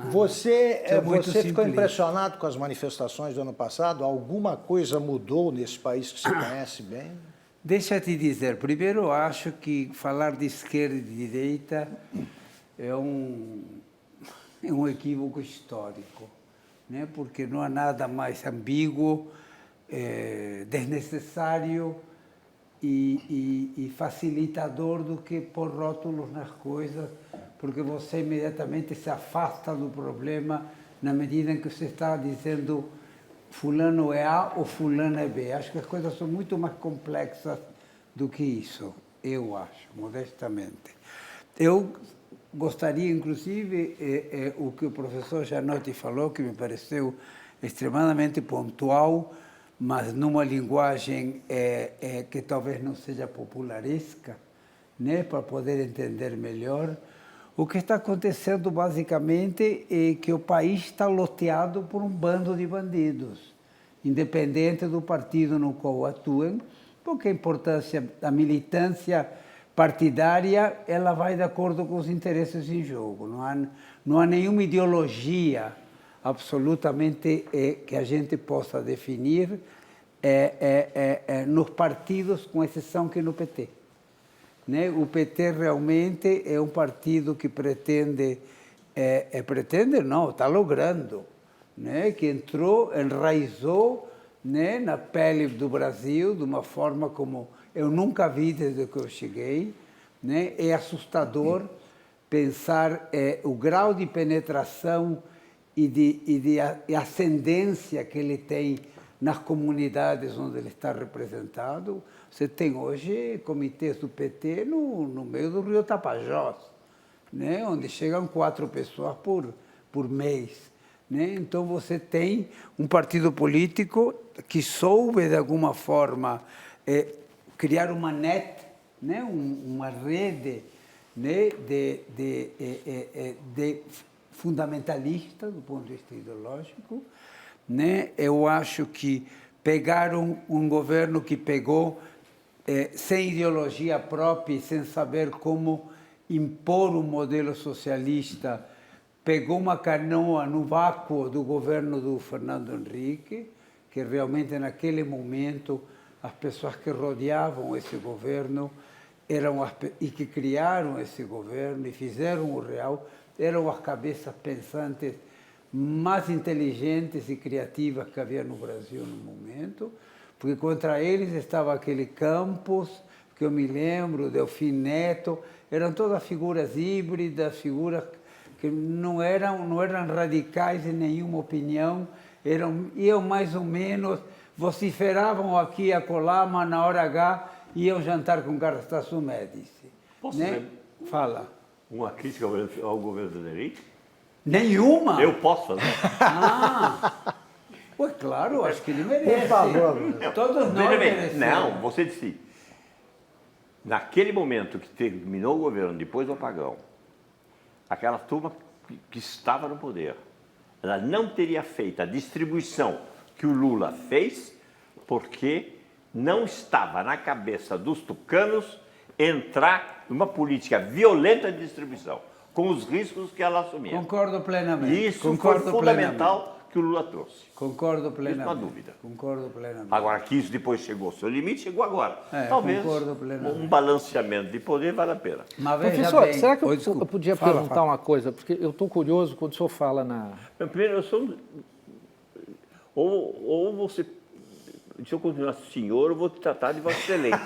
Você ficou simplista. impressionado com as manifestações do ano passado? Alguma coisa mudou nesse país que você conhece bem? Deixa eu te dizer, primeiro eu acho que falar de esquerda e de direita é um equívoco histórico, né? Porque não há nada mais ambíguo, desnecessário e facilitador do que pôr rótulos nas coisas, porque você imediatamente se afasta do problema na medida em que você está dizendo fulano é A ou fulano é B. Acho que as coisas são muito mais complexas do que isso, eu acho, modestamente. Eu gostaria, inclusive, o que o professor Janotti falou, que me pareceu extremadamente pontual, mas numa linguagem que talvez não seja popularesca, né, para poder entender melhor. O que está acontecendo, basicamente, é que o país está loteado por um bando de bandidos, independente do partido no qual atuam, porque a importância da militância partidária ela vai de acordo com os interesses em jogo. Não há nenhuma ideologia absolutamente que a gente possa definir nos partidos, com exceção que no PT. Né? O PT realmente é um partido que pretende não, está logrando, né? Que enraizou, né, na pele do Brasil de uma forma como eu nunca vi desde que eu cheguei, né? É assustador pensar o grau de penetração e de ascendência que ele tem nas comunidades onde ele está representado. Você tem hoje comitês do PT no meio do Rio Tapajós, né? Onde chegam 4 pessoas por mês. Né? Então você tem um partido político que soube, de alguma forma, criar uma net, né? Uma rede, né? de fundamentalista do ponto de vista ideológico. Né? Eu acho que pegaram um governo que pegou sem ideologia própria e sem saber como impor um modelo socialista, pegou uma canoa no vácuo do governo do Fernando Henrique, que realmente naquele momento as pessoas que rodeavam esse governo e que criaram esse governo e fizeram o real, eram as cabeças pensantes mais inteligentes e criativas que havia no Brasil no momento, porque contra eles estava aquele Campos, que eu me lembro, Delfim Neto, eram todas figuras híbridas, figuras que não eram radicais em nenhuma opinião, iam mais ou menos, vociferavam aqui e acolá, mas na hora H iam jantar com Caratazzo Médici. Posso né? dizer Fala. uma crítica ao governo do Henrique? Nenhuma? Eu posso fazer. Ué, claro, acho que ele merece. Por favor. Todos nós Veja bem, merecemos. não, você disse. Naquele momento que terminou o governo, depois do apagão, aquela turma que estava no poder, ela não teria feito a distribuição que o Lula fez, porque não estava na cabeça dos tucanos entrar numa política violenta de distribuição, com os riscos que ela assumia. Concordo plenamente. E isso Concordo foi fundamental que o Lula trouxe. Concordo plenamente. Isso não há dúvida. Concordo plenamente. Agora que isso depois chegou ao seu limite, chegou agora. É, Talvez concordo plenamente. um balanceamento de poder vale a pena. Mas veja Professor, bem... será que eu, Oi, desculpa. eu podia Fala, perguntar fala. uma coisa? Porque eu estou curioso quando o senhor fala na... Primeiro, eu sou... Ou você... Se eu continuar senhor, eu vou te tratar de Vossa Excelência.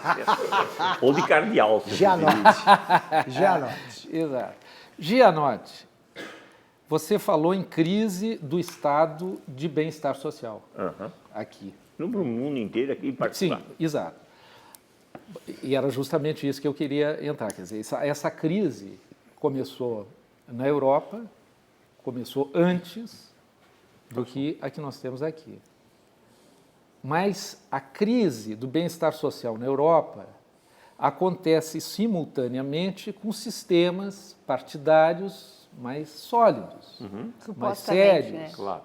Ou de cardeal. se Gianotti. preferir. Gianotti. Exato. Gianotti, você falou em crise do estado de bem-estar social Aham. aqui. No mundo inteiro, aqui em Sim, particular. exato. E era justamente isso que eu queria entrar. Quer dizer, essa crise começou na Europa, começou antes do que a que nós temos aqui. Mas a crise do bem-estar social na Europa acontece simultaneamente com sistemas partidários mais sólidos, mais Supostamente, sérios né? Claro.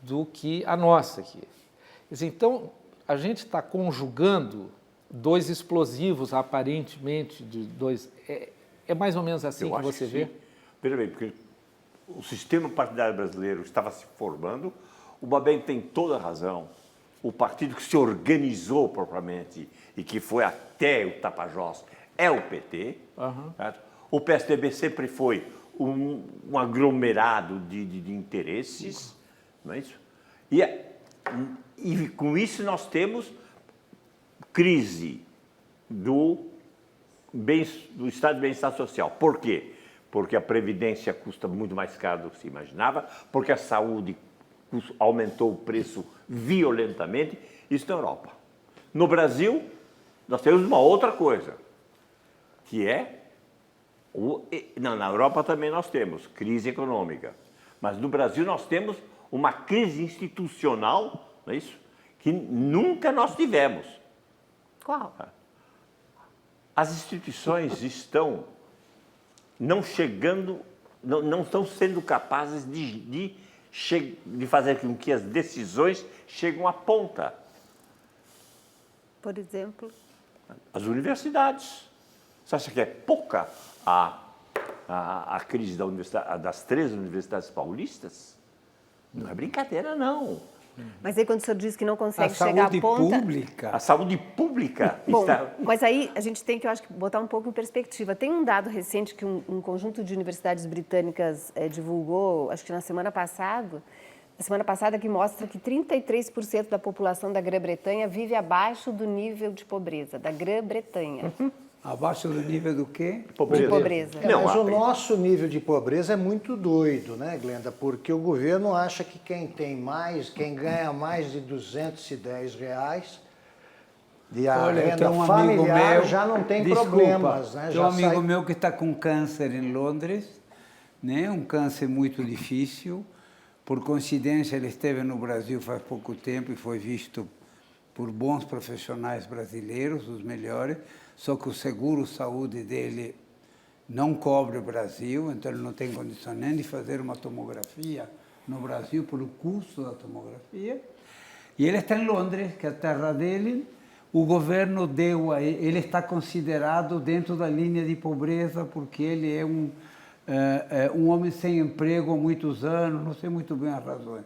do que a nossa aqui. Quer dizer, então, a gente está conjugando dois explosivos, aparentemente, de dois... É mais ou menos assim Eu que acho você que vê? sim. Veja bem, porque o sistema partidário brasileiro estava se formando, o Babem tem toda a razão. O partido que se organizou propriamente e que foi até o Tapajós é o PT. Certo? O PSDB sempre foi um aglomerado de interesses, não é isso? E com isso nós temos crise do estado de bem-estar social. Por quê? Porque a previdência custa muito mais caro do que se imaginava, porque a saúde aumentou o preço violentamente, isso na Europa. No Brasil, nós temos uma outra coisa, que é... na Europa também nós temos crise econômica, mas no Brasil nós temos uma crise institucional, não é isso? Que nunca nós tivemos. Qual? As instituições estão não chegando, não estão sendo capazes de fazer com que as decisões cheguem à ponta. Por exemplo? As universidades. Você acha que é pouca a crise das 3 universidades paulistas? Não é brincadeira, não. Mas aí quando o senhor diz que não A consegue chegar à saúde ponta... pública... A saúde pública Bom, está... mas aí a gente tem que, eu acho, botar um pouco em perspectiva. Tem um dado recente que um conjunto de universidades britânicas divulgou, acho que na semana passada, que mostra que 33% da população da Grã-Bretanha vive abaixo do nível de pobreza, da Grã-Bretanha. Abaixo do nível do quê? De pobreza. Não, Mas o nosso nível de pobreza é muito doido, né, Glenda? Porque o governo acha que quem ganha mais de R$210 e a Olha, renda tem um amigo familiar meu, já não tem desculpa, problemas, né? Tem Já um amigo sai... meu que está com câncer em Londres, né? Um câncer muito difícil. Por coincidência, ele esteve no Brasil faz pouco tempo e foi visto por bons profissionais brasileiros, os melhores, só que o seguro-saúde dele não cobre o Brasil, então ele não tem condição nem de fazer uma tomografia no Brasil pelo custo da tomografia. E ele está em Londres, que é a terra dele. O governo deu a ele, ele está considerado dentro da linha de pobreza porque ele é um homem sem emprego há muitos anos, não sei muito bem as razões.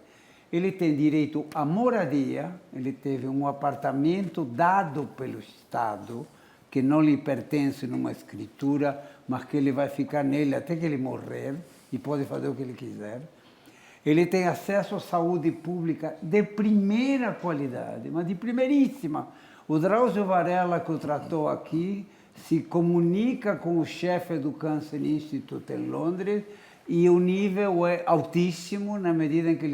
Ele tem direito à moradia, ele teve um apartamento dado pelo Estado, que não lhe pertence numa escritura, mas que ele vai ficar nele até que ele morrer e pode fazer o que ele quiser. Ele tem acesso à saúde pública de primeira qualidade, mas de primeiríssima. O Drauzio Varela, que o tratou aqui, se comunica com o chefe do Cancer Institute em Londres e o nível é altíssimo na medida em que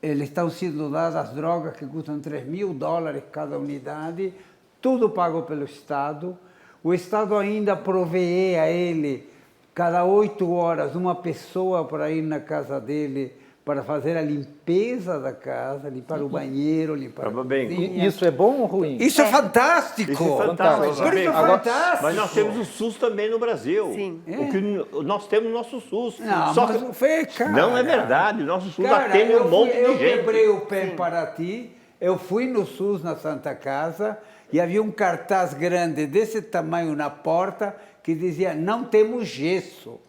eles estão sendo dadas drogas que custam $3.000 cada unidade, tudo pago pelo Estado. O Estado ainda provee a ele, cada 8 horas, uma pessoa para ir na casa dele para fazer a limpeza da casa, limpar o banheiro, limpar a cozinha. Isso é bom ou ruim? Isso é fantástico! Isso é fantástico. Por isso é Agora, fantástico! mas nós temos o SUS também no Brasil. Sim. O que nós temos o nosso SUS. Não, Só mas que o Fê, cara, não é verdade. O nosso SUS cara, atende um monte de eu gente. quebrei o pé em Paraty, eu fui no SUS na Santa Casa e havia um cartaz grande desse tamanho na porta que dizia: não temos gesso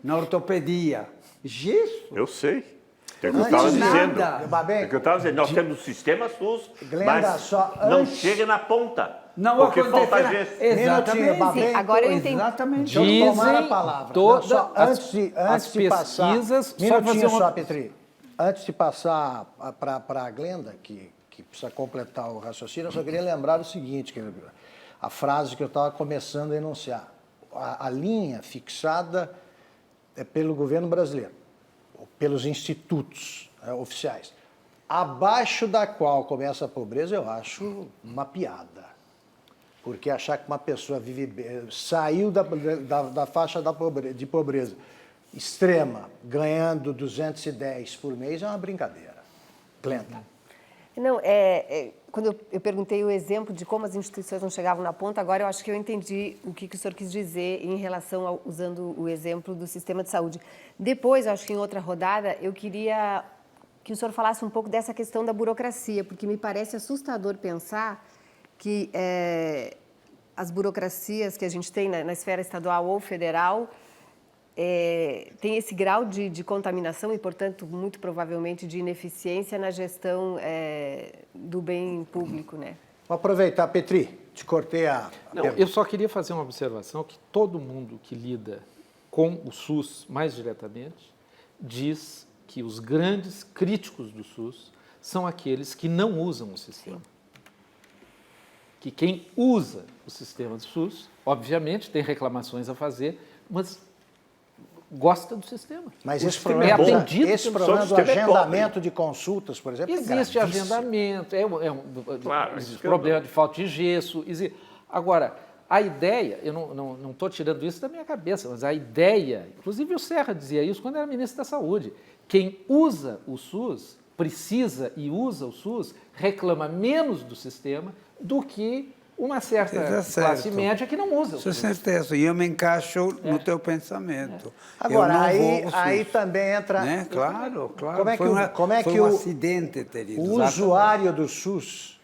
na ortopedia. Gesso? Eu sei. É o que eu Antes estava de dizendo. nada. Babem, É o que eu estava dizendo. Nós temos o sistema SUS, Glenda, mas só não antes- chega na ponta. Não porque acontecerá. falta gesso. Exatamente. Babem, Sim, agora eu entendi. Exatamente. Deixa eu tomar a Dizem palavra. todas Só as antes de passar, pesquisas, só minutinho fazer uma- só, Petri. Antes de passar para a Glenda, que precisa completar o raciocínio, eu só queria lembrar o seguinte, a frase que eu estava começando a enunciar. A linha fixada é pelo governo brasileiro, pelos institutos oficiais, abaixo da qual começa a pobreza, eu acho uma piada. Porque achar que uma pessoa saiu da faixa de pobreza extrema, ganhando 210 por mês, é uma brincadeira. Glenda. Não, quando eu perguntei o exemplo de como as instituições não chegavam na ponta, agora eu acho que eu entendi o que o senhor quis dizer em relação usando o exemplo do sistema de saúde. Depois, acho que em outra rodada, eu queria que o senhor falasse um pouco dessa questão da burocracia, porque me parece assustador pensar que as burocracias que a gente tem na esfera estadual ou federal tem esse grau de contaminação e, portanto, muito provavelmente de ineficiência na gestão do bem público, né? Vou aproveitar, Petri, te cortei a Não, pergunta. eu só queria fazer uma observação que todo mundo que lida com o SUS mais diretamente diz que os grandes críticos do SUS são aqueles que não usam o sistema. Que quem usa o sistema do SUS, obviamente, tem reclamações a fazer, mas gosta do sistema. Mas O esse sistema problema, é atendido esse pelo problema do sistema é pobre. agendamento de consultas, por exemplo, Existe é gravíssimo. agendamento, Claro, existe isso que eu problema de falta de gesso. Agora, a ideia, eu não estou tirando isso da minha cabeça, mas a ideia, inclusive o Serra dizia isso quando era ministro da Saúde, quem usa o SUS, precisa e usa o SUS, reclama menos do sistema do que uma certa Tá classe certo. média que não usa o Com SUS. certeza, e eu me encaixo no teu pensamento. Agora, Eu não aí, vou ao aí SUS, também entra... né? Claro, claro. Como é que foi o- como é foi que um o- acidente terido. O usuário do SUS,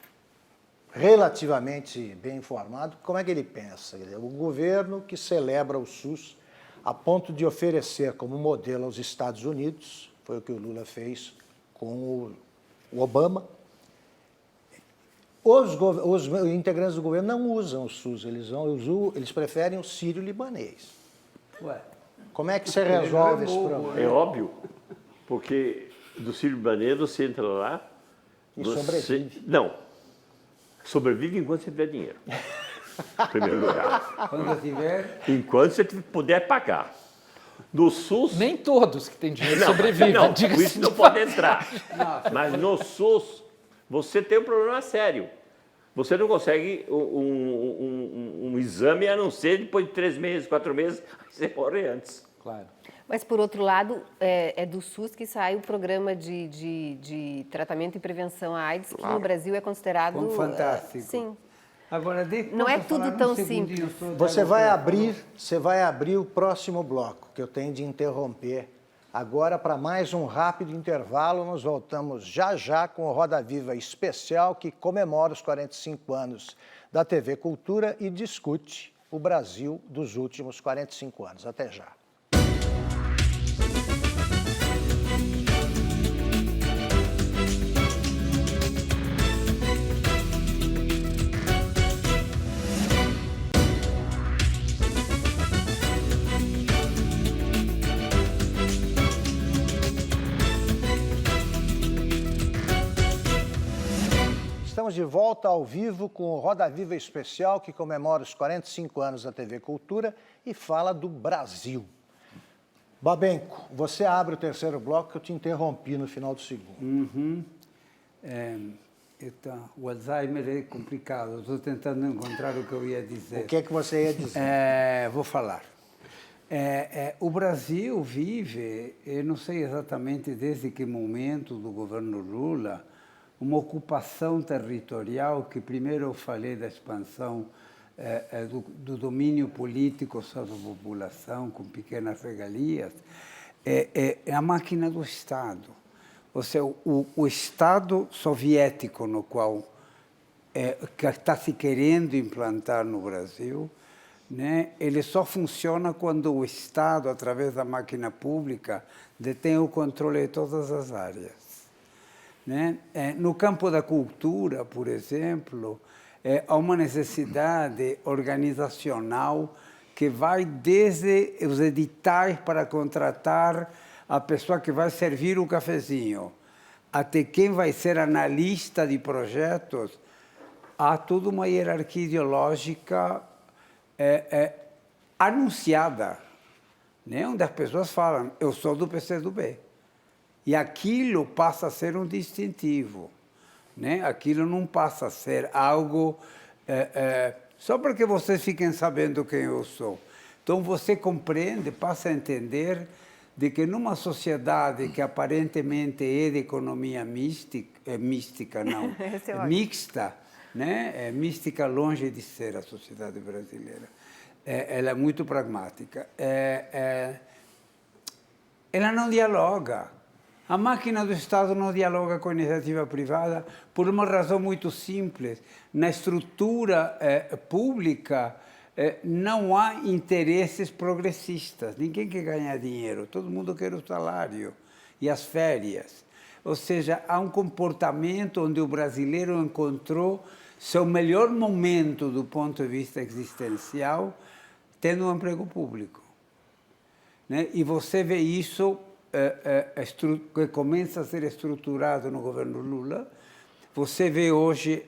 relativamente bem informado, como é que ele pensa? Quer dizer, o governo que celebra o SUS a ponto de oferecer como modelo aos Estados Unidos, foi o que o Lula fez com o Obama. Os integrantes do governo não usam o SUS, eles preferem o sírio-libanês. Ué, Como é que você resolve esse problema? É óbvio, porque do Sírio-Libanês você entra lá... E você- sobrevive. Não. Sobrevive enquanto você tiver dinheiro. Em primeiro lugar. quando eu tiver... Enquanto você puder pagar. No SUS... Nem todos que têm dinheiro Não, sobrevivem, não, diga-se isso de não pode passagem. entrar. Mas no SUS, você tem um problema sério. Você não consegue um exame a não ser depois de 3 meses, 4 meses, você morre antes. Claro. Mas, por outro lado, é do SUS que sai o programa de tratamento e prevenção à AIDS, que no Brasil é considerado... Como fantástico. Sim. Agora, Não é tudo tão simples. Você vai abrir o próximo bloco, que eu tenho de interromper. Agora, para mais um rápido intervalo, nós voltamos já com o Roda Viva especial que comemora os 45 anos da TV Cultura e discute o Brasil dos últimos 45 anos. Até já. Estamos de volta ao vivo com o Roda Viva especial que comemora os 45 anos da TV Cultura e fala do Brasil. Babenco, você abre o terceiro bloco, que eu te interrompi no final do segundo. Então, o Alzheimer é complicado. Estou tentando encontrar o que eu ia dizer. O que é que você ia dizer? Vou falar. O Brasil vive, eu não sei exatamente desde que momento do governo Lula, uma ocupação territorial que primeiro eu falei da expansão do domínio político sobre a população, com pequenas regalias, é a máquina do Estado. Ou seja, o Estado soviético no qual que está se querendo implantar no Brasil, né, ele só funciona quando o Estado, através da máquina pública, detém o controle de todas as áreas. Né? No campo da cultura, por exemplo, há uma necessidade organizacional que vai desde os editais para contratar a pessoa que vai servir o cafezinho, até quem vai ser analista de projetos. Há toda uma hierarquia ideológica anunciada, né? Onde as pessoas falam, eu sou do PCdoB. E aquilo passa a ser um distintivo. Né? Aquilo não passa a ser algo só para que vocês fiquem sabendo quem eu sou. Então você compreende, passa a entender de que numa sociedade que aparentemente é de economia mixta, né? Mística longe de ser a sociedade brasileira. Ela é muito pragmática. Ela não dialoga. A máquina do Estado não dialoga com a iniciativa privada por uma razão muito simples. Na estrutura pública não há interesses progressistas. Ninguém quer ganhar dinheiro, todo mundo quer o salário e as férias. Ou seja, há um comportamento onde o brasileiro encontrou seu melhor momento do ponto de vista existencial tendo um emprego público. Né? E você vê isso que começa a ser estruturado no governo Lula. Você vê hoje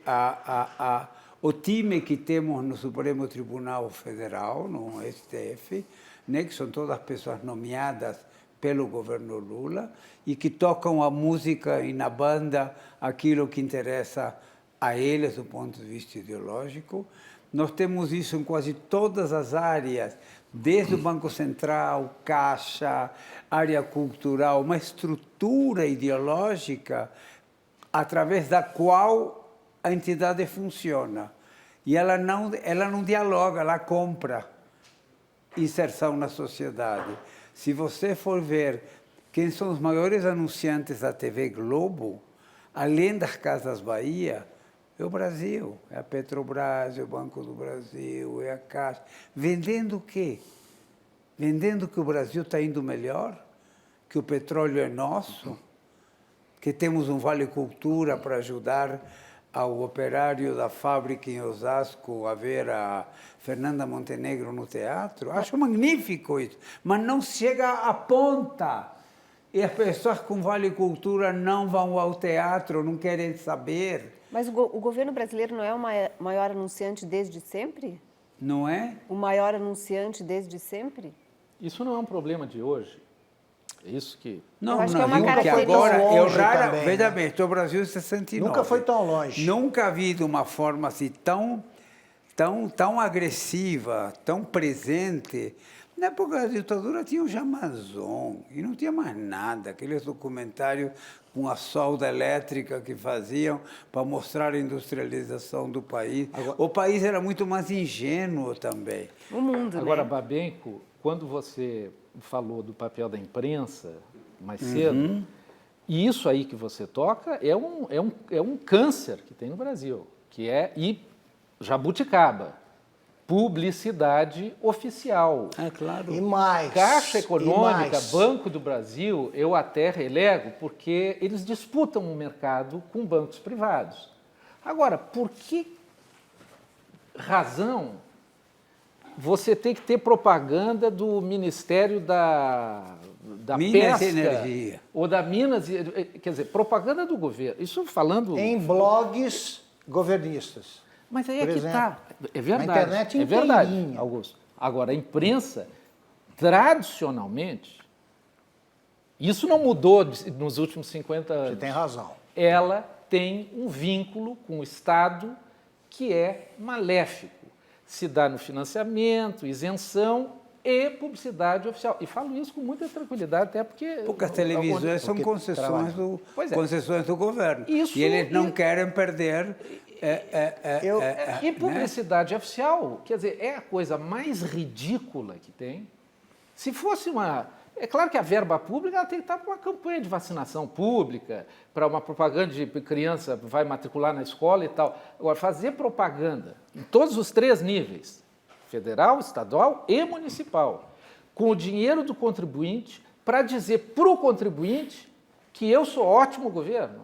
o time que temos no Supremo Tribunal Federal, no STF, né, que são todas pessoas nomeadas pelo governo Lula e que tocam a música e na banda aquilo que interessa a eles do ponto de vista ideológico. Nós temos isso em quase todas as áreas, desde o Banco Central, Caixa, área cultural, uma estrutura ideológica através da qual a entidade funciona. E ela não dialoga, ela compra inserção na sociedade. Se você for ver quem são os maiores anunciantes da TV Globo, além das Casas Bahia, é o Brasil, é a Petrobras, é o Banco do Brasil, é a Caixa. Vendendo o quê? Vendendo que o Brasil está indo melhor, que o petróleo é nosso, que temos um Vale Cultura para ajudar ao operário da fábrica em Osasco a ver a Fernanda Montenegro no teatro. Acho magnífico isso, mas não chega à ponta. E as pessoas com Vale Cultura não vão ao teatro, não querem saber. Mas o governo brasileiro não é o maior anunciante desde sempre? Não é? O maior anunciante desde sempre? Isso não é um problema de hoje. É isso que... Não, Eu acho não, que é uma nunca, característica agora, eu longe rara, também, veja né? bem, estou no Brasil em 69. Nunca foi tão longe. Nunca havia de uma forma assim tão agressiva, tão presente. Na época da ditadura tinha o Jamazon e não tinha mais nada. Aqueles documentários com a solda elétrica que faziam para mostrar a industrialização do país. O país era muito mais ingênuo também. O mundo, Agora, né? Babenco, quando você falou do papel da imprensa mais cedo, e isso aí que você toca é um câncer que tem no Brasil, que é jabuticaba, publicidade oficial. É claro. E mais. Caixa e Econômica, mais. Banco do Brasil, eu até relego, porque eles disputam o mercado com bancos privados. Agora, por que razão você tem que ter propaganda do Ministério da Minas Pesca e Energia. ou da Minas, quer dizer, propaganda do governo. Isso falando... Em blogs governistas. Mas aí é Por que exemplo, está. É verdade. na internet é verdade, inteirinha. Augusto. Agora, a imprensa, tradicionalmente, Isso não mudou nos últimos 50 anos. Você tem razão. Ela tem um vínculo com o Estado que é maléfico. Se dá no financiamento, isenção e publicidade oficial. E falo isso com muita tranquilidade, até porque... Porque as televisões são porque concessões Pois é. concessões do governo. Isso- e eles não e- querem perder... E publicidade oficial, quer dizer, é a coisa mais ridícula que tem. Se fosse uma... É claro que a verba pública ela tem que estar para uma campanha de vacinação pública, para uma propaganda de criança vai matricular na escola e tal. Agora, fazer propaganda em todos os 3 níveis, federal, estadual e municipal, com o dinheiro do contribuinte, para dizer para o contribuinte que eu sou ótimo governo.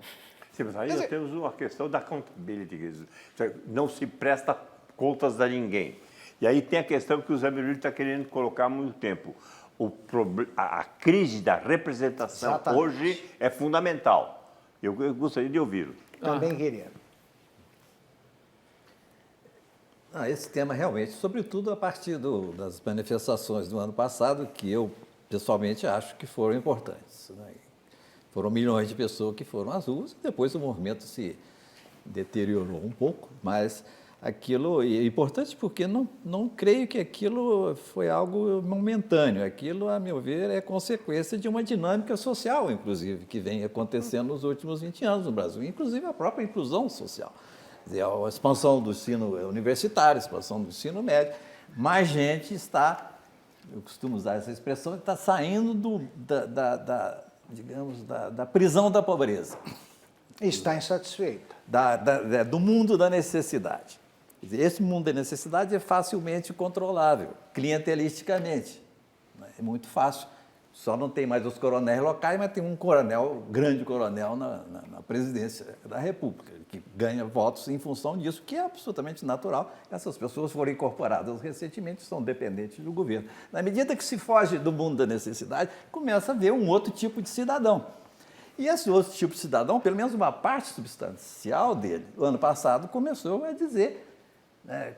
Sim, mas aí Quer nós dizer- temos a questão da accountability, quer dizer, não se presta contas a ninguém. E aí tem a questão que o Zé Mirulli está querendo colocar há muito tempo. A crise da representação Exatamente. hoje é fundamental. Eu gostaria de ouvi-lo. Também queria. Esse tema realmente, sobretudo a partir das manifestações do ano passado, que eu pessoalmente acho que foram importantes, né? Foram milhões de pessoas que foram às ruas, depois o movimento se deteriorou um pouco, mas aquilo é importante porque não creio que aquilo foi algo momentâneo. Aquilo, a meu ver, é consequência de uma dinâmica social, inclusive, que vem acontecendo nos últimos 20 anos no Brasil, inclusive a própria inclusão social. Quer dizer, a expansão do ensino universitário, a expansão do ensino médio, mais gente está, eu costumo usar essa expressão, está saindo digamos, da prisão da pobreza, Está insatisfeita. do mundo da necessidade. Quer dizer, esse mundo da necessidade é facilmente controlável, clientelisticamente. É muito fácil. Só não tem mais os coronéis locais, mas tem um grande coronel na presidência da República, que ganha votos em função disso, que é absolutamente natural. Essas pessoas foram incorporadas recentemente, são dependentes do governo. Na medida que se foge do mundo da necessidade, começa a ver um outro tipo de cidadão. E esse outro tipo de cidadão, pelo menos uma parte substancial dele, no ano passado, começou a dizer,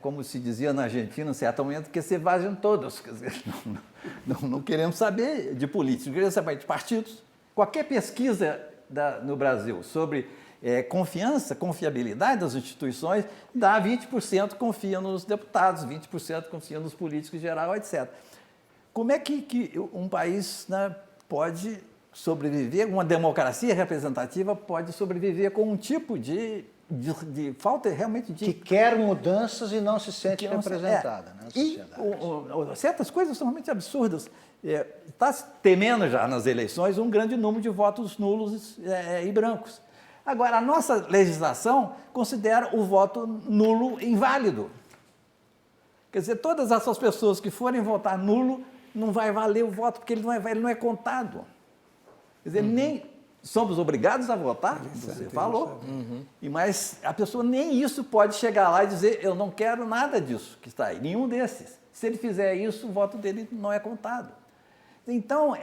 como se dizia na Argentina, em certo momento, que se vazem todos. Quer dizer, não queremos saber de política, não queremos saber de partidos. Qualquer pesquisa no Brasil sobre confiabilidade das instituições, dá 20% confia nos deputados, 20% confia nos políticos em geral, etc. Como é que um país, né, pode sobreviver, uma democracia representativa pode sobreviver com um tipo de falta realmente de... Que quer mudanças e não se sente representada na sociedade. Certas coisas são realmente absurdas. Está temendo já nas eleições um grande número de votos nulos e brancos. Agora, a nossa legislação considera o voto nulo inválido. Quer dizer, todas essas pessoas que forem votar nulo, não vai valer o voto, porque ele não é contado. Quer dizer, nem somos obrigados a votar, você falou, mas a pessoa nem isso pode chegar lá e dizer, eu não quero nada disso que está aí, nenhum desses. Se ele fizer isso, o voto dele não é contado. Então,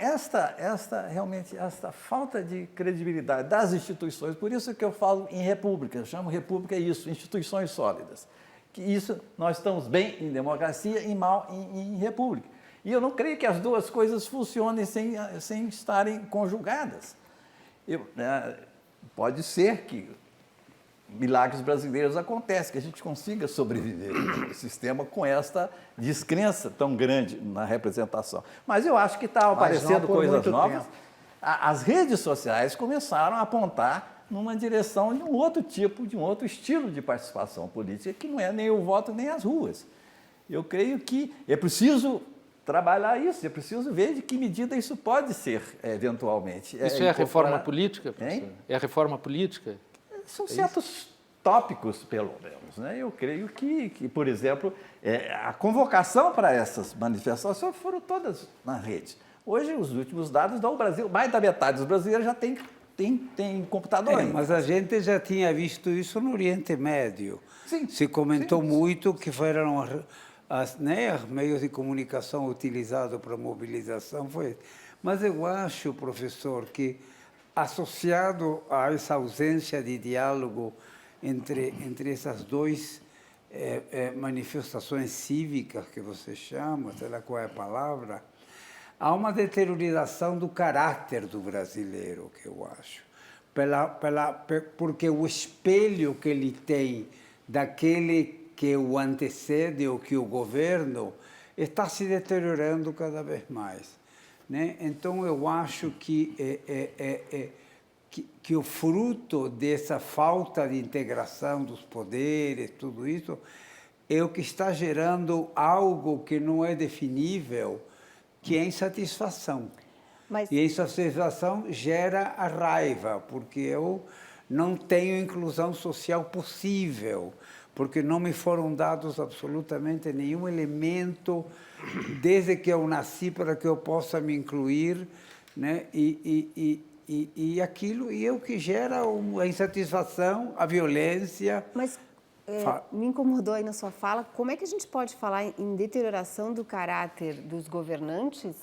realmente, esta falta de credibilidade das instituições, por isso que eu falo em república, eu chamo república isso, instituições sólidas. Que isso, nós estamos bem em democracia e mal em república. E eu não creio que as duas coisas funcionem sem estarem conjugadas. Pode ser que milagres brasileiros acontecem, que a gente consiga sobreviver no sistema com esta descrença tão grande na representação. Mas eu acho que está aparecendo coisas novas. As redes sociais começaram a apontar numa direção de um outro tipo, de um outro estilo de participação política, que não é nem o voto nem as ruas. Eu creio que é preciso trabalhar isso, é preciso ver de que medida isso pode ser, eventualmente. Isso é a reforma política, professor? Hein? É a reforma política? São certos tópicos, pelo menos, né? Eu creio que por exemplo, a convocação para essas manifestações foram todas na rede. Hoje, os últimos dados dão o Brasil, mais da metade dos brasileiros já tem computador. Mas a gente já tinha visto isso no Oriente Médio. Sim, se comentou sim. muito que foram os meios de comunicação utilizados para mobilização. Mas eu acho, professor, que associado a essa ausência de diálogo entre essas duas manifestações cívicas que você chama, sei lá qual é a palavra, há uma deterioração do caráter do brasileiro, que eu acho. Porque o espelho que ele tem daquele que o antecede ou que o governo está se deteriorando cada vez mais, né? Então, eu acho que o fruto dessa falta de integração dos poderes, tudo isso, é o que está gerando algo que não é definível, que é insatisfação. E a insatisfação gera a raiva, porque eu não tenho inclusão social possível, porque não me foram dados absolutamente nenhum elemento desde que eu nasci para que eu possa me incluir, né? E aquilo é o que gera a insatisfação, a violência. Mas me incomodou aí na sua fala, como é que a gente pode falar em deterioração do caráter dos governantes,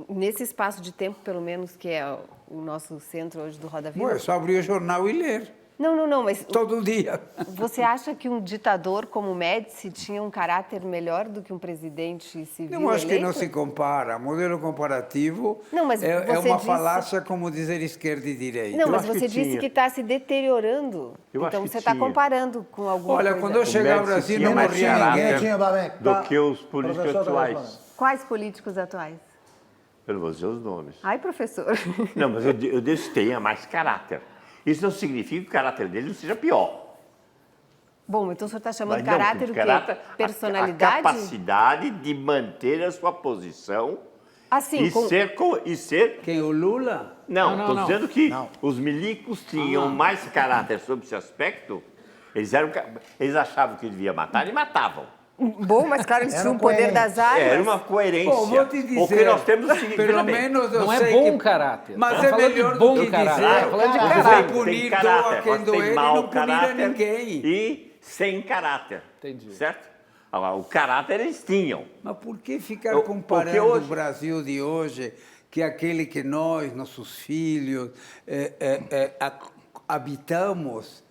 nesse espaço de tempo, pelo menos, que é o nosso centro hoje do Roda Viva? É só abrir o jornal e ler. Não, mas... Todo dia. Você acha que um ditador como Médici tinha um caráter melhor do que um presidente civil Eu acho eleito? que não se compara. Modelo comparativo mas é você uma disse... falácia como dizer esquerda e direita. Não, mas você disse que está se deteriorando. Então você está comparando com alguma coisa. Olha, quando eu chegar ao Brasil não morria ninguém. Do que os políticos atuais. Quais políticos atuais? Eu não vou dizer os nomes. Ai, professor. Não, mas eu disse que tenha mais caráter. Isso não significa que o caráter dele não seja pior. Bom, então o senhor está chamando caráter o quê? Personalidade? A capacidade de manter a sua posição assim, e ser... Quem, o Lula? Não, estou dizendo que os milicos tinham mais caráter sobre esse aspecto. Eles achavam que devia matar e matavam. Bom, mas claro, eles tinham o poder das armas. Era uma coerência. Bom, vou te dizer, o que nós temos o seguinte, pelo menos eu não sei é bom que... caráter. Mas é melhor do que dizer, falando de vai punir doa quem doer e não punir a caráter ninguém. E sem caráter. Entendi. Certo? Agora, o caráter eles tinham. Mas por que ficar comparando o Brasil de hoje, que é aquele que nós, nossos filhos, habitamos,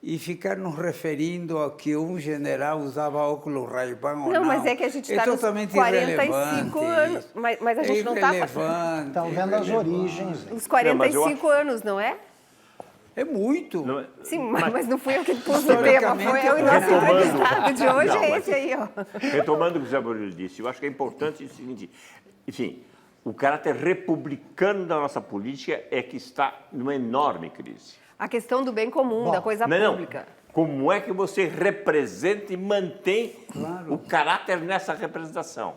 e ficar nos referindo a que um general usava óculos Ray-Ban ou não? Não, mas é que a gente está nos totalmente 45 anos. Mas a gente não está... Estão vendo as origens. Os 45 anos, não é? É muito. Não, sim, mas não fui eu que pus o tema, foi o nosso entrevistado de hoje, é esse aí, ó. Retomando o que o Zé Murilo disse, eu acho que é importante o seguinte, enfim, o caráter republicano da nossa política é que está numa enorme crise. A questão do bem comum, da coisa pública. Como é que você representa e mantém o caráter nessa representação?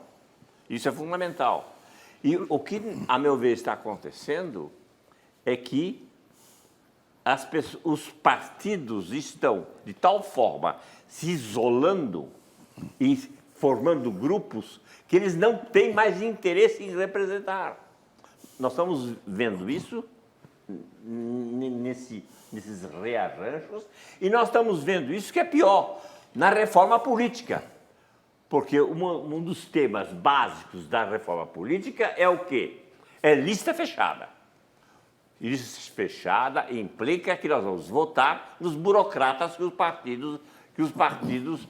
Isso é fundamental. E o que, a meu ver, está acontecendo é que os partidos estão, de tal forma, se isolando e formando grupos que eles não têm mais interesse em representar. Nós estamos vendo isso nesses rearranjos, e nós estamos vendo isso que é pior, na reforma política. Porque um dos temas básicos da reforma política é o quê? É lista fechada. Lista fechada implica que nós vamos votar nos burocratas que os partidos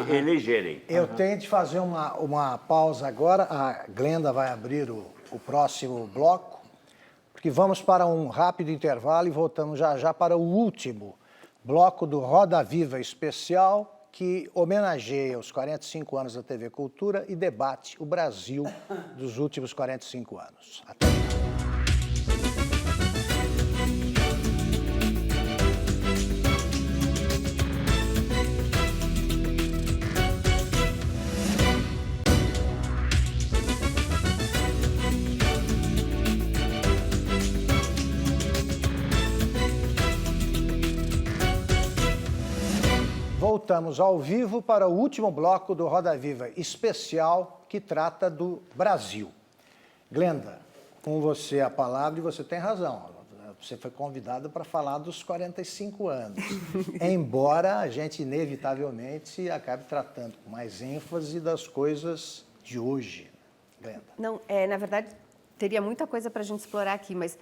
elegerem. Eu tenho de fazer uma pausa agora, a Glenda vai abrir o próximo bloco, porque vamos para um rápido intervalo e voltamos já para o último bloco do Roda Viva Especial, que homenageia os 45 anos da TV Cultura e debate o Brasil dos últimos 45 anos. Até já. Voltamos ao vivo para o último bloco do Roda Viva especial que trata do Brasil. Glenda, com você a palavra e você tem razão. Você foi convidada para falar dos 45 anos. Embora a gente inevitavelmente acabe tratando com mais ênfase das coisas de hoje. Glenda. Não, na verdade, teria muita coisa para a gente explorar aqui, mas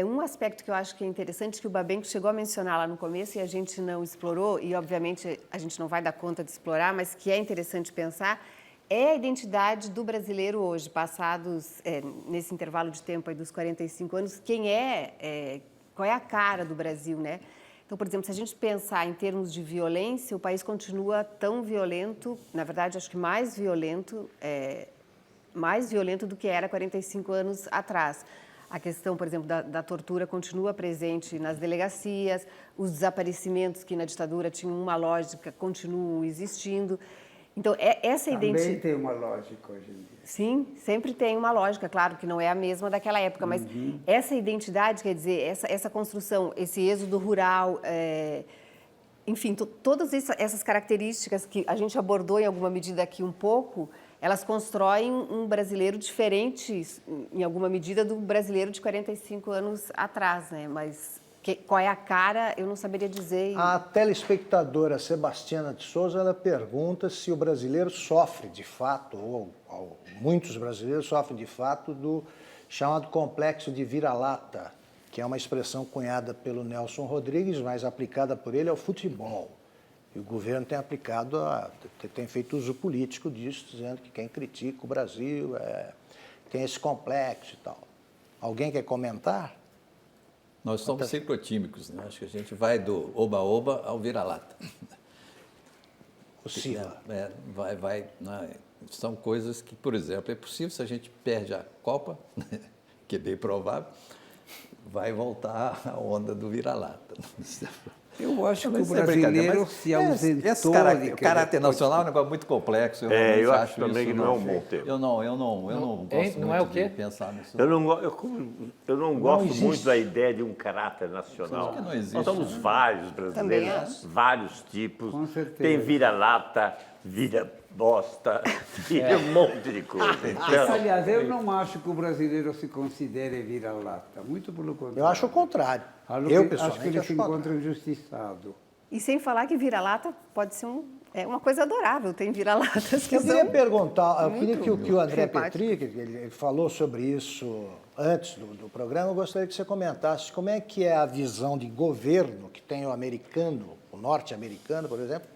um aspecto que eu acho que é interessante, que o Babenco chegou a mencionar lá no começo e a gente não explorou, e obviamente a gente não vai dar conta de explorar, mas que é interessante pensar, é a identidade do brasileiro hoje, passados, nesse intervalo de tempo aí dos 45 anos, qual é a cara do Brasil, né? Então, por exemplo, se a gente pensar em termos de violência, o país continua tão violento, na verdade, acho que mais violento do que era 45 anos atrás. A questão, por exemplo, da tortura continua presente nas delegacias, os desaparecimentos que na ditadura tinham uma lógica continuam existindo. Então, essa identidade... Também tem uma lógica hoje em dia. Sim, sempre tem uma lógica, claro que não é a mesma daquela época, mas essa identidade, quer dizer, essa construção, esse êxodo rural, enfim, todas essas características que a gente abordou em alguma medida aqui um pouco, elas constroem um brasileiro diferente, em alguma medida, do brasileiro de 45 anos atrás, né? Mas qual é a cara, eu não saberia dizer. A telespectadora Sebastiana de Souza, ela pergunta se o brasileiro sofre de fato, ou muitos brasileiros sofrem de fato, do chamado complexo de vira-lata, que é uma expressão cunhada pelo Nelson Rodrigues, mas aplicada por ele ao futebol. E o governo tem tem feito uso político disso, dizendo que quem critica o Brasil tem esse complexo e tal. Alguém quer comentar? Nós somos ciclotímicos, né? Acho que a gente vai do oba-oba ao vira-lata. O Siva. Né? São coisas que, por exemplo, é possível, se a gente perde a Copa, que é bem provável, vai voltar a onda do vira-lata. Eu acho que o Mas isso é brincadeira, brasileiro mas se ausentou esse o caráter nacional é um negócio muito complexo. Eu realmente acho também isso que não é um bom termo. Eu não gosto não muito é o quê? de pensar nisso. Eu não gosto muito da ideia de um caráter nacional. Acho que não existe, Nós somos né? vários Também brasileiros, acho. vários tipos. Com certeza. Tem vira-lata, vira-bosta, vira um monte de coisa. Então, Aliás, eu não acho que o brasileiro se considere vira-lata. Muito pelo contrário. Eu acho o contrário. Acho Eu, que pessoalmente, ele acho se o contrário. encontra injustiçado. E sem falar que vira-lata pode ser uma coisa adorável. Tem vira-latas que Eu queria são... perguntar, eu queria que o André simpáticos. Petri, que ele falou sobre isso antes do programa, eu gostaria que você comentasse como é que é a visão de governo que tem o americano, o norte-americano, por exemplo,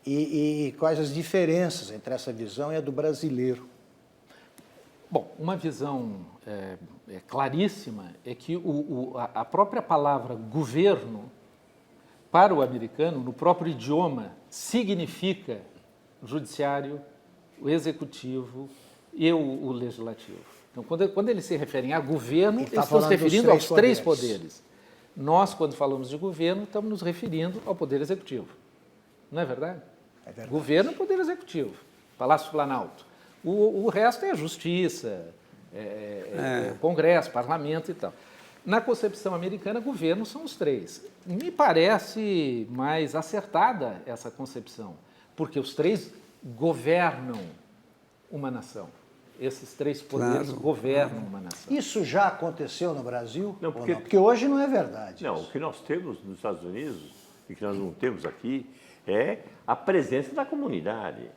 e quais as diferenças entre essa visão e a do brasileiro. Bom, uma visão claríssima é que a própria palavra governo, para o americano, no próprio idioma, significa judiciário, o executivo e o legislativo. Então, quando eles se referem a governo, eles estão se referindo aos três poderes. Nós, quando falamos de governo, estamos nos referindo ao poder executivo. Não é verdade? É verdade. Governo é poder executivo, Palácio Planalto. O resto é justiça, Congresso, parlamento e tal. Na concepção americana, governo são os três. Me parece mais acertada essa concepção, porque os três governam uma nação. Esses três poderes governam uma nação. Isso já aconteceu no Brasil? Não, Ou porque- porque hoje não é verdade. não, o que nós temos nos Estados Unidos e que nós não temos aqui é a presença da comunidade.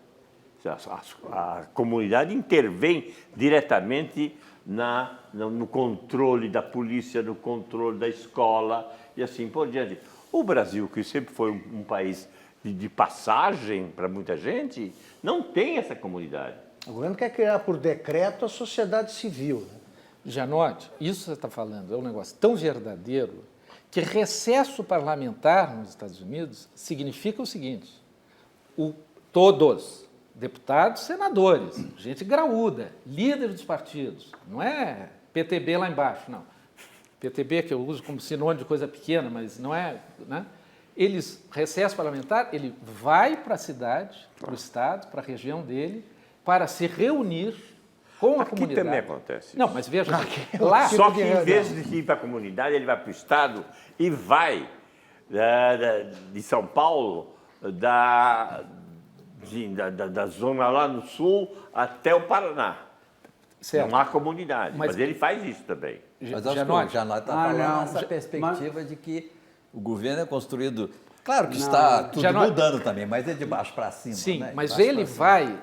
A comunidade intervém diretamente no controle da polícia, no controle da escola e assim por diante. O Brasil, que sempre foi um país de passagem para muita gente, não tem essa comunidade. O governo quer criar por decreto a sociedade civil. Né? Janote, isso que você está falando é um negócio tão verdadeiro que recesso parlamentar nos Estados Unidos significa o seguinte: todos, deputados, senadores, gente graúda, líderes dos partidos, não é PTB lá embaixo, não. PTB que eu uso como sinônimo de coisa pequena, mas não é, né? Eles, recesso parlamentar, ele vai para a cidade, para o estado, para a região dele, para se reunir com a Aqui comunidade. também acontece. Não, mas veja, é lá... Só que em vez de ir para a comunidade, ele vai para o Estado e vai de São Paulo, da zona lá no sul até o Paraná. Certo. Não há comunidade, Mas- mas ele faz isso também. Mas acho que o Janote, Janote está Ah, falando não, nessa já- perspectiva de que o governo é construído... Claro que está tudo Janote- mudando também, mas é de baixo para cima. sim, né? De mas baixo ele pra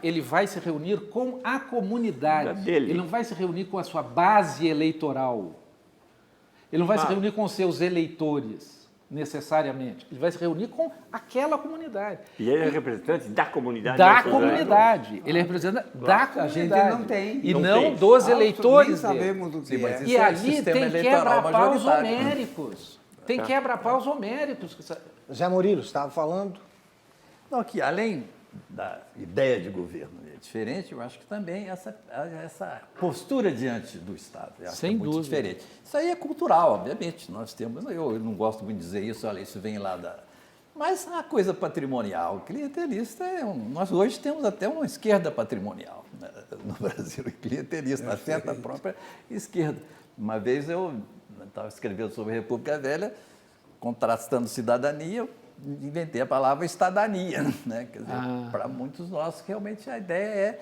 cima. vai se reunir com a comunidade. Da dele. Ele não vai se reunir com a sua base eleitoral. Ele não vai se reunir com os seus eleitores. necessariamente. Ele vai se reunir com aquela comunidade. E ele é representante da comunidade. Da nessas comunidade. Ele é representante da A gente comunidade. não tem. E Não não tem. dos Nem eleitores dele. sabemos do que Sim, mas é. isso E é ali sistema tem eleitoral quebra-paus majoritário. homéricos. Tem quebra-paus homéricos. Zé Murilo, estava falando. Não, que além da ideia de governo é diferente, eu acho que também essa postura diante do Estado eu acho Sem que é muito dúvida. diferente. Isso aí é cultural, obviamente. Nós temos, eu não gosto muito de dizer isso, olha, isso vem lá da... Mas a coisa patrimonial, clientelista, nós hoje temos até uma esquerda patrimonial, né, no Brasil, clientelista, até da própria esquerda. Uma vez eu estava escrevendo sobre a República Velha, contrastando cidadania, eu inventei a palavra estadania, né? Quer dizer, para muitos nós, realmente a ideia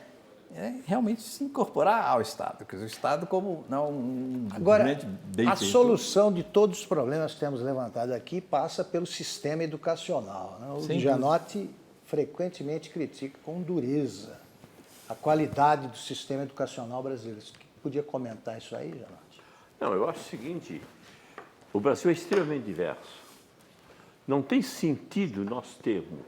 é realmente se incorporar ao Estado, quer dizer, o Estado como não um Agora, grande bem a feito. solução de todos os problemas que temos levantado aqui passa pelo sistema educacional, né? O Sem Gianotti frequentemente critica com dureza a qualidade do sistema educacional brasileiro. Você podia comentar isso aí, Gianotti? Não, eu acho o seguinte, o Brasil é extremamente diverso. Não tem sentido nós termos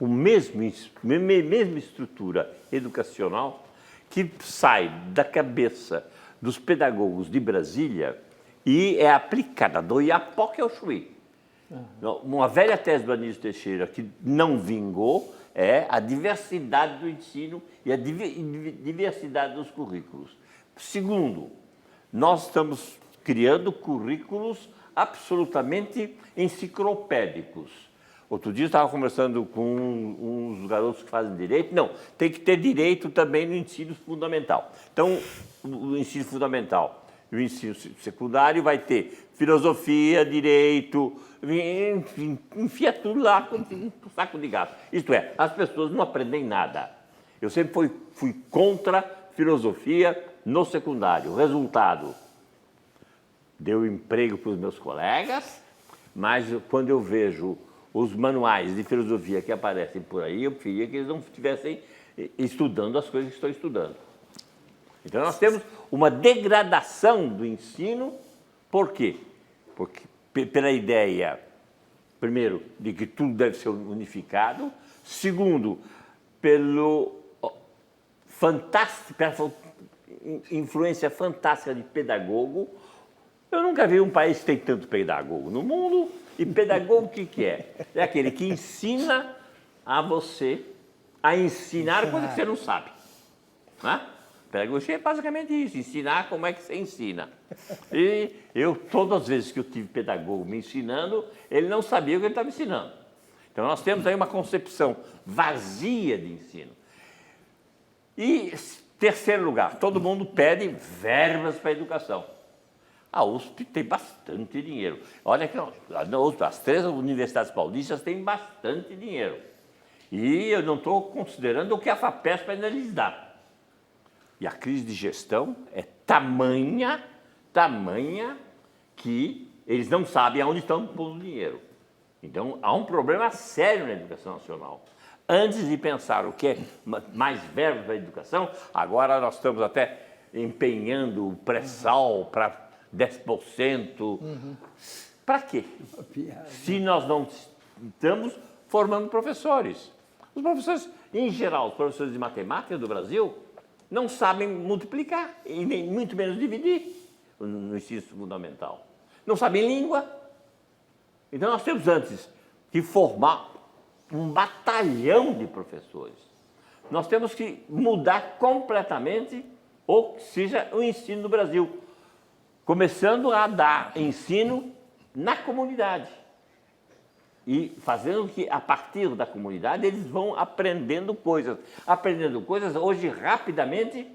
a mesma estrutura educacional que sai da cabeça dos pedagogos de Brasília e é aplicada do Iapoque ao Chuí. Uma velha tese do Anísio Teixeira que não vingou é a diversidade do ensino e a diversidade dos currículos. Segundo, nós estamos criando currículos absolutamente enciclopédicos. Outro dia eu estava conversando com uns garotos que fazem direito. Não, tem que ter direito também no ensino fundamental. Então, o ensino fundamental e o ensino secundário vai ter filosofia, direito, enfim, enfia tudo lá com um saco de gato. Isto é, as pessoas não aprendem nada. Eu sempre fui contra filosofia no secundário. O resultado, deu emprego para os meus colegas, mas quando eu vejo os manuais de filosofia que aparecem por aí, eu preferia que eles não estivessem estudando as coisas que estou estudando. Então, nós temos uma degradação do ensino. Por quê? Porque pela ideia, primeiro, de que tudo deve ser unificado. Segundo, pela influência fantástica de pedagogo. Eu nunca vi um país que tem tanto pedagogo no mundo. E pedagogo o que é? É aquele que ensina a você a ensinar coisa que você não sabe. Né? Pedagogia é basicamente isso, ensinar como é que você ensina. E eu, todas as vezes que eu tive pedagogo me ensinando, ele não sabia o que ele estava ensinando. Então, nós temos aí uma concepção vazia de ensino. E, terceiro lugar, todo mundo pede verbas para a educação. A USP tem bastante dinheiro. Olha que as 3 universidades paulistas têm bastante dinheiro. E eu não estou considerando o que a FAPESP ainda lhes dá. E a crise de gestão é tamanha que eles não sabem aonde estão pondo dinheiro. Então, há um problema sério na educação nacional. Antes de pensar o que é mais verba para a educação, agora nós estamos até empenhando o pré-sal para 10%. Para quê? Se nós não estamos formando professores. Os professores, em geral, os professores de matemática do Brasil, não sabem multiplicar, e nem muito menos dividir no ensino fundamental. Não sabem língua. Então, nós temos antes que formar um batalhão de professores. Nós temos que mudar completamente ou seja o ensino do Brasil, começando a dar ensino na comunidade e fazendo que, a partir da comunidade, eles vão aprendendo coisas hoje rapidamente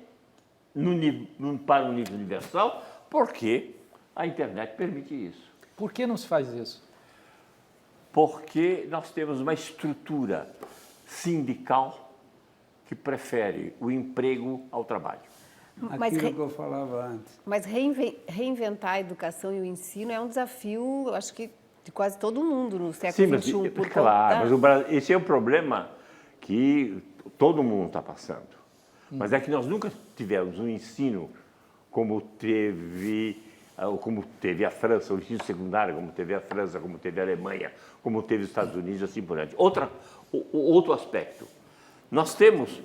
para o nível universal, porque a internet permite isso. Por que não se faz isso? Porque nós temos uma estrutura sindical que prefere o emprego ao trabalho. Aquilo que eu falava antes. Mas reinventar a educação e o ensino é um desafio, eu acho que de quase todo mundo no século XXI. Mas esse é o problema que todo mundo está passando. Mas é que nós nunca tivemos um ensino como teve como teve a França, o ensino secundário, como teve a França, como teve a Alemanha, como teve os Estados Unidos, assim por diante. Outro aspecto, nós temos,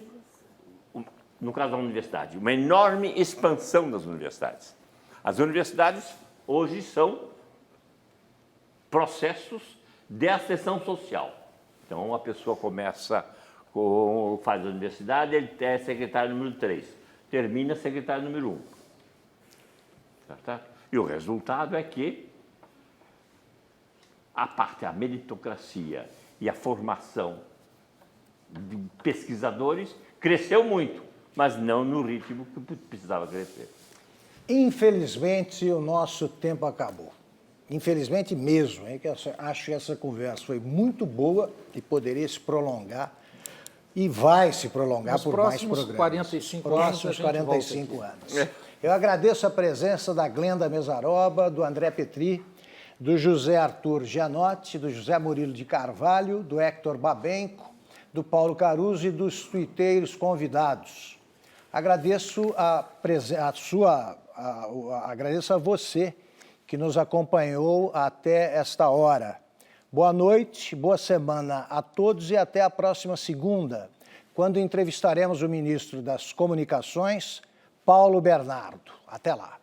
no caso da universidade, uma enorme expansão das universidades. As universidades hoje são processos de ascensão social. Então, uma pessoa faz a universidade, ele é secretário número 3, termina secretário número 1. Certo? E o resultado é que a meritocracia e a formação de pesquisadores cresceu muito, mas não no ritmo que precisava crescer. Infelizmente, o nosso tempo acabou. Infelizmente mesmo, hein? Que acho que essa conversa foi muito boa e poderia se prolongar e vai se prolongar por mais programas. 45 próximos 45 anos. Eu agradeço a presença da Glenda Mesaroba, do André Petri, do José Arthur Gianotti, do José Murilo de Carvalho, do Héctor Babenco, do Paulo Caruso e dos tuiteiros convidados. Agradeço agradeço a você que nos acompanhou até esta hora. Boa noite, boa semana a todos e até a próxima segunda, quando entrevistaremos o ministro das Comunicações, Paulo Bernardo. Até lá.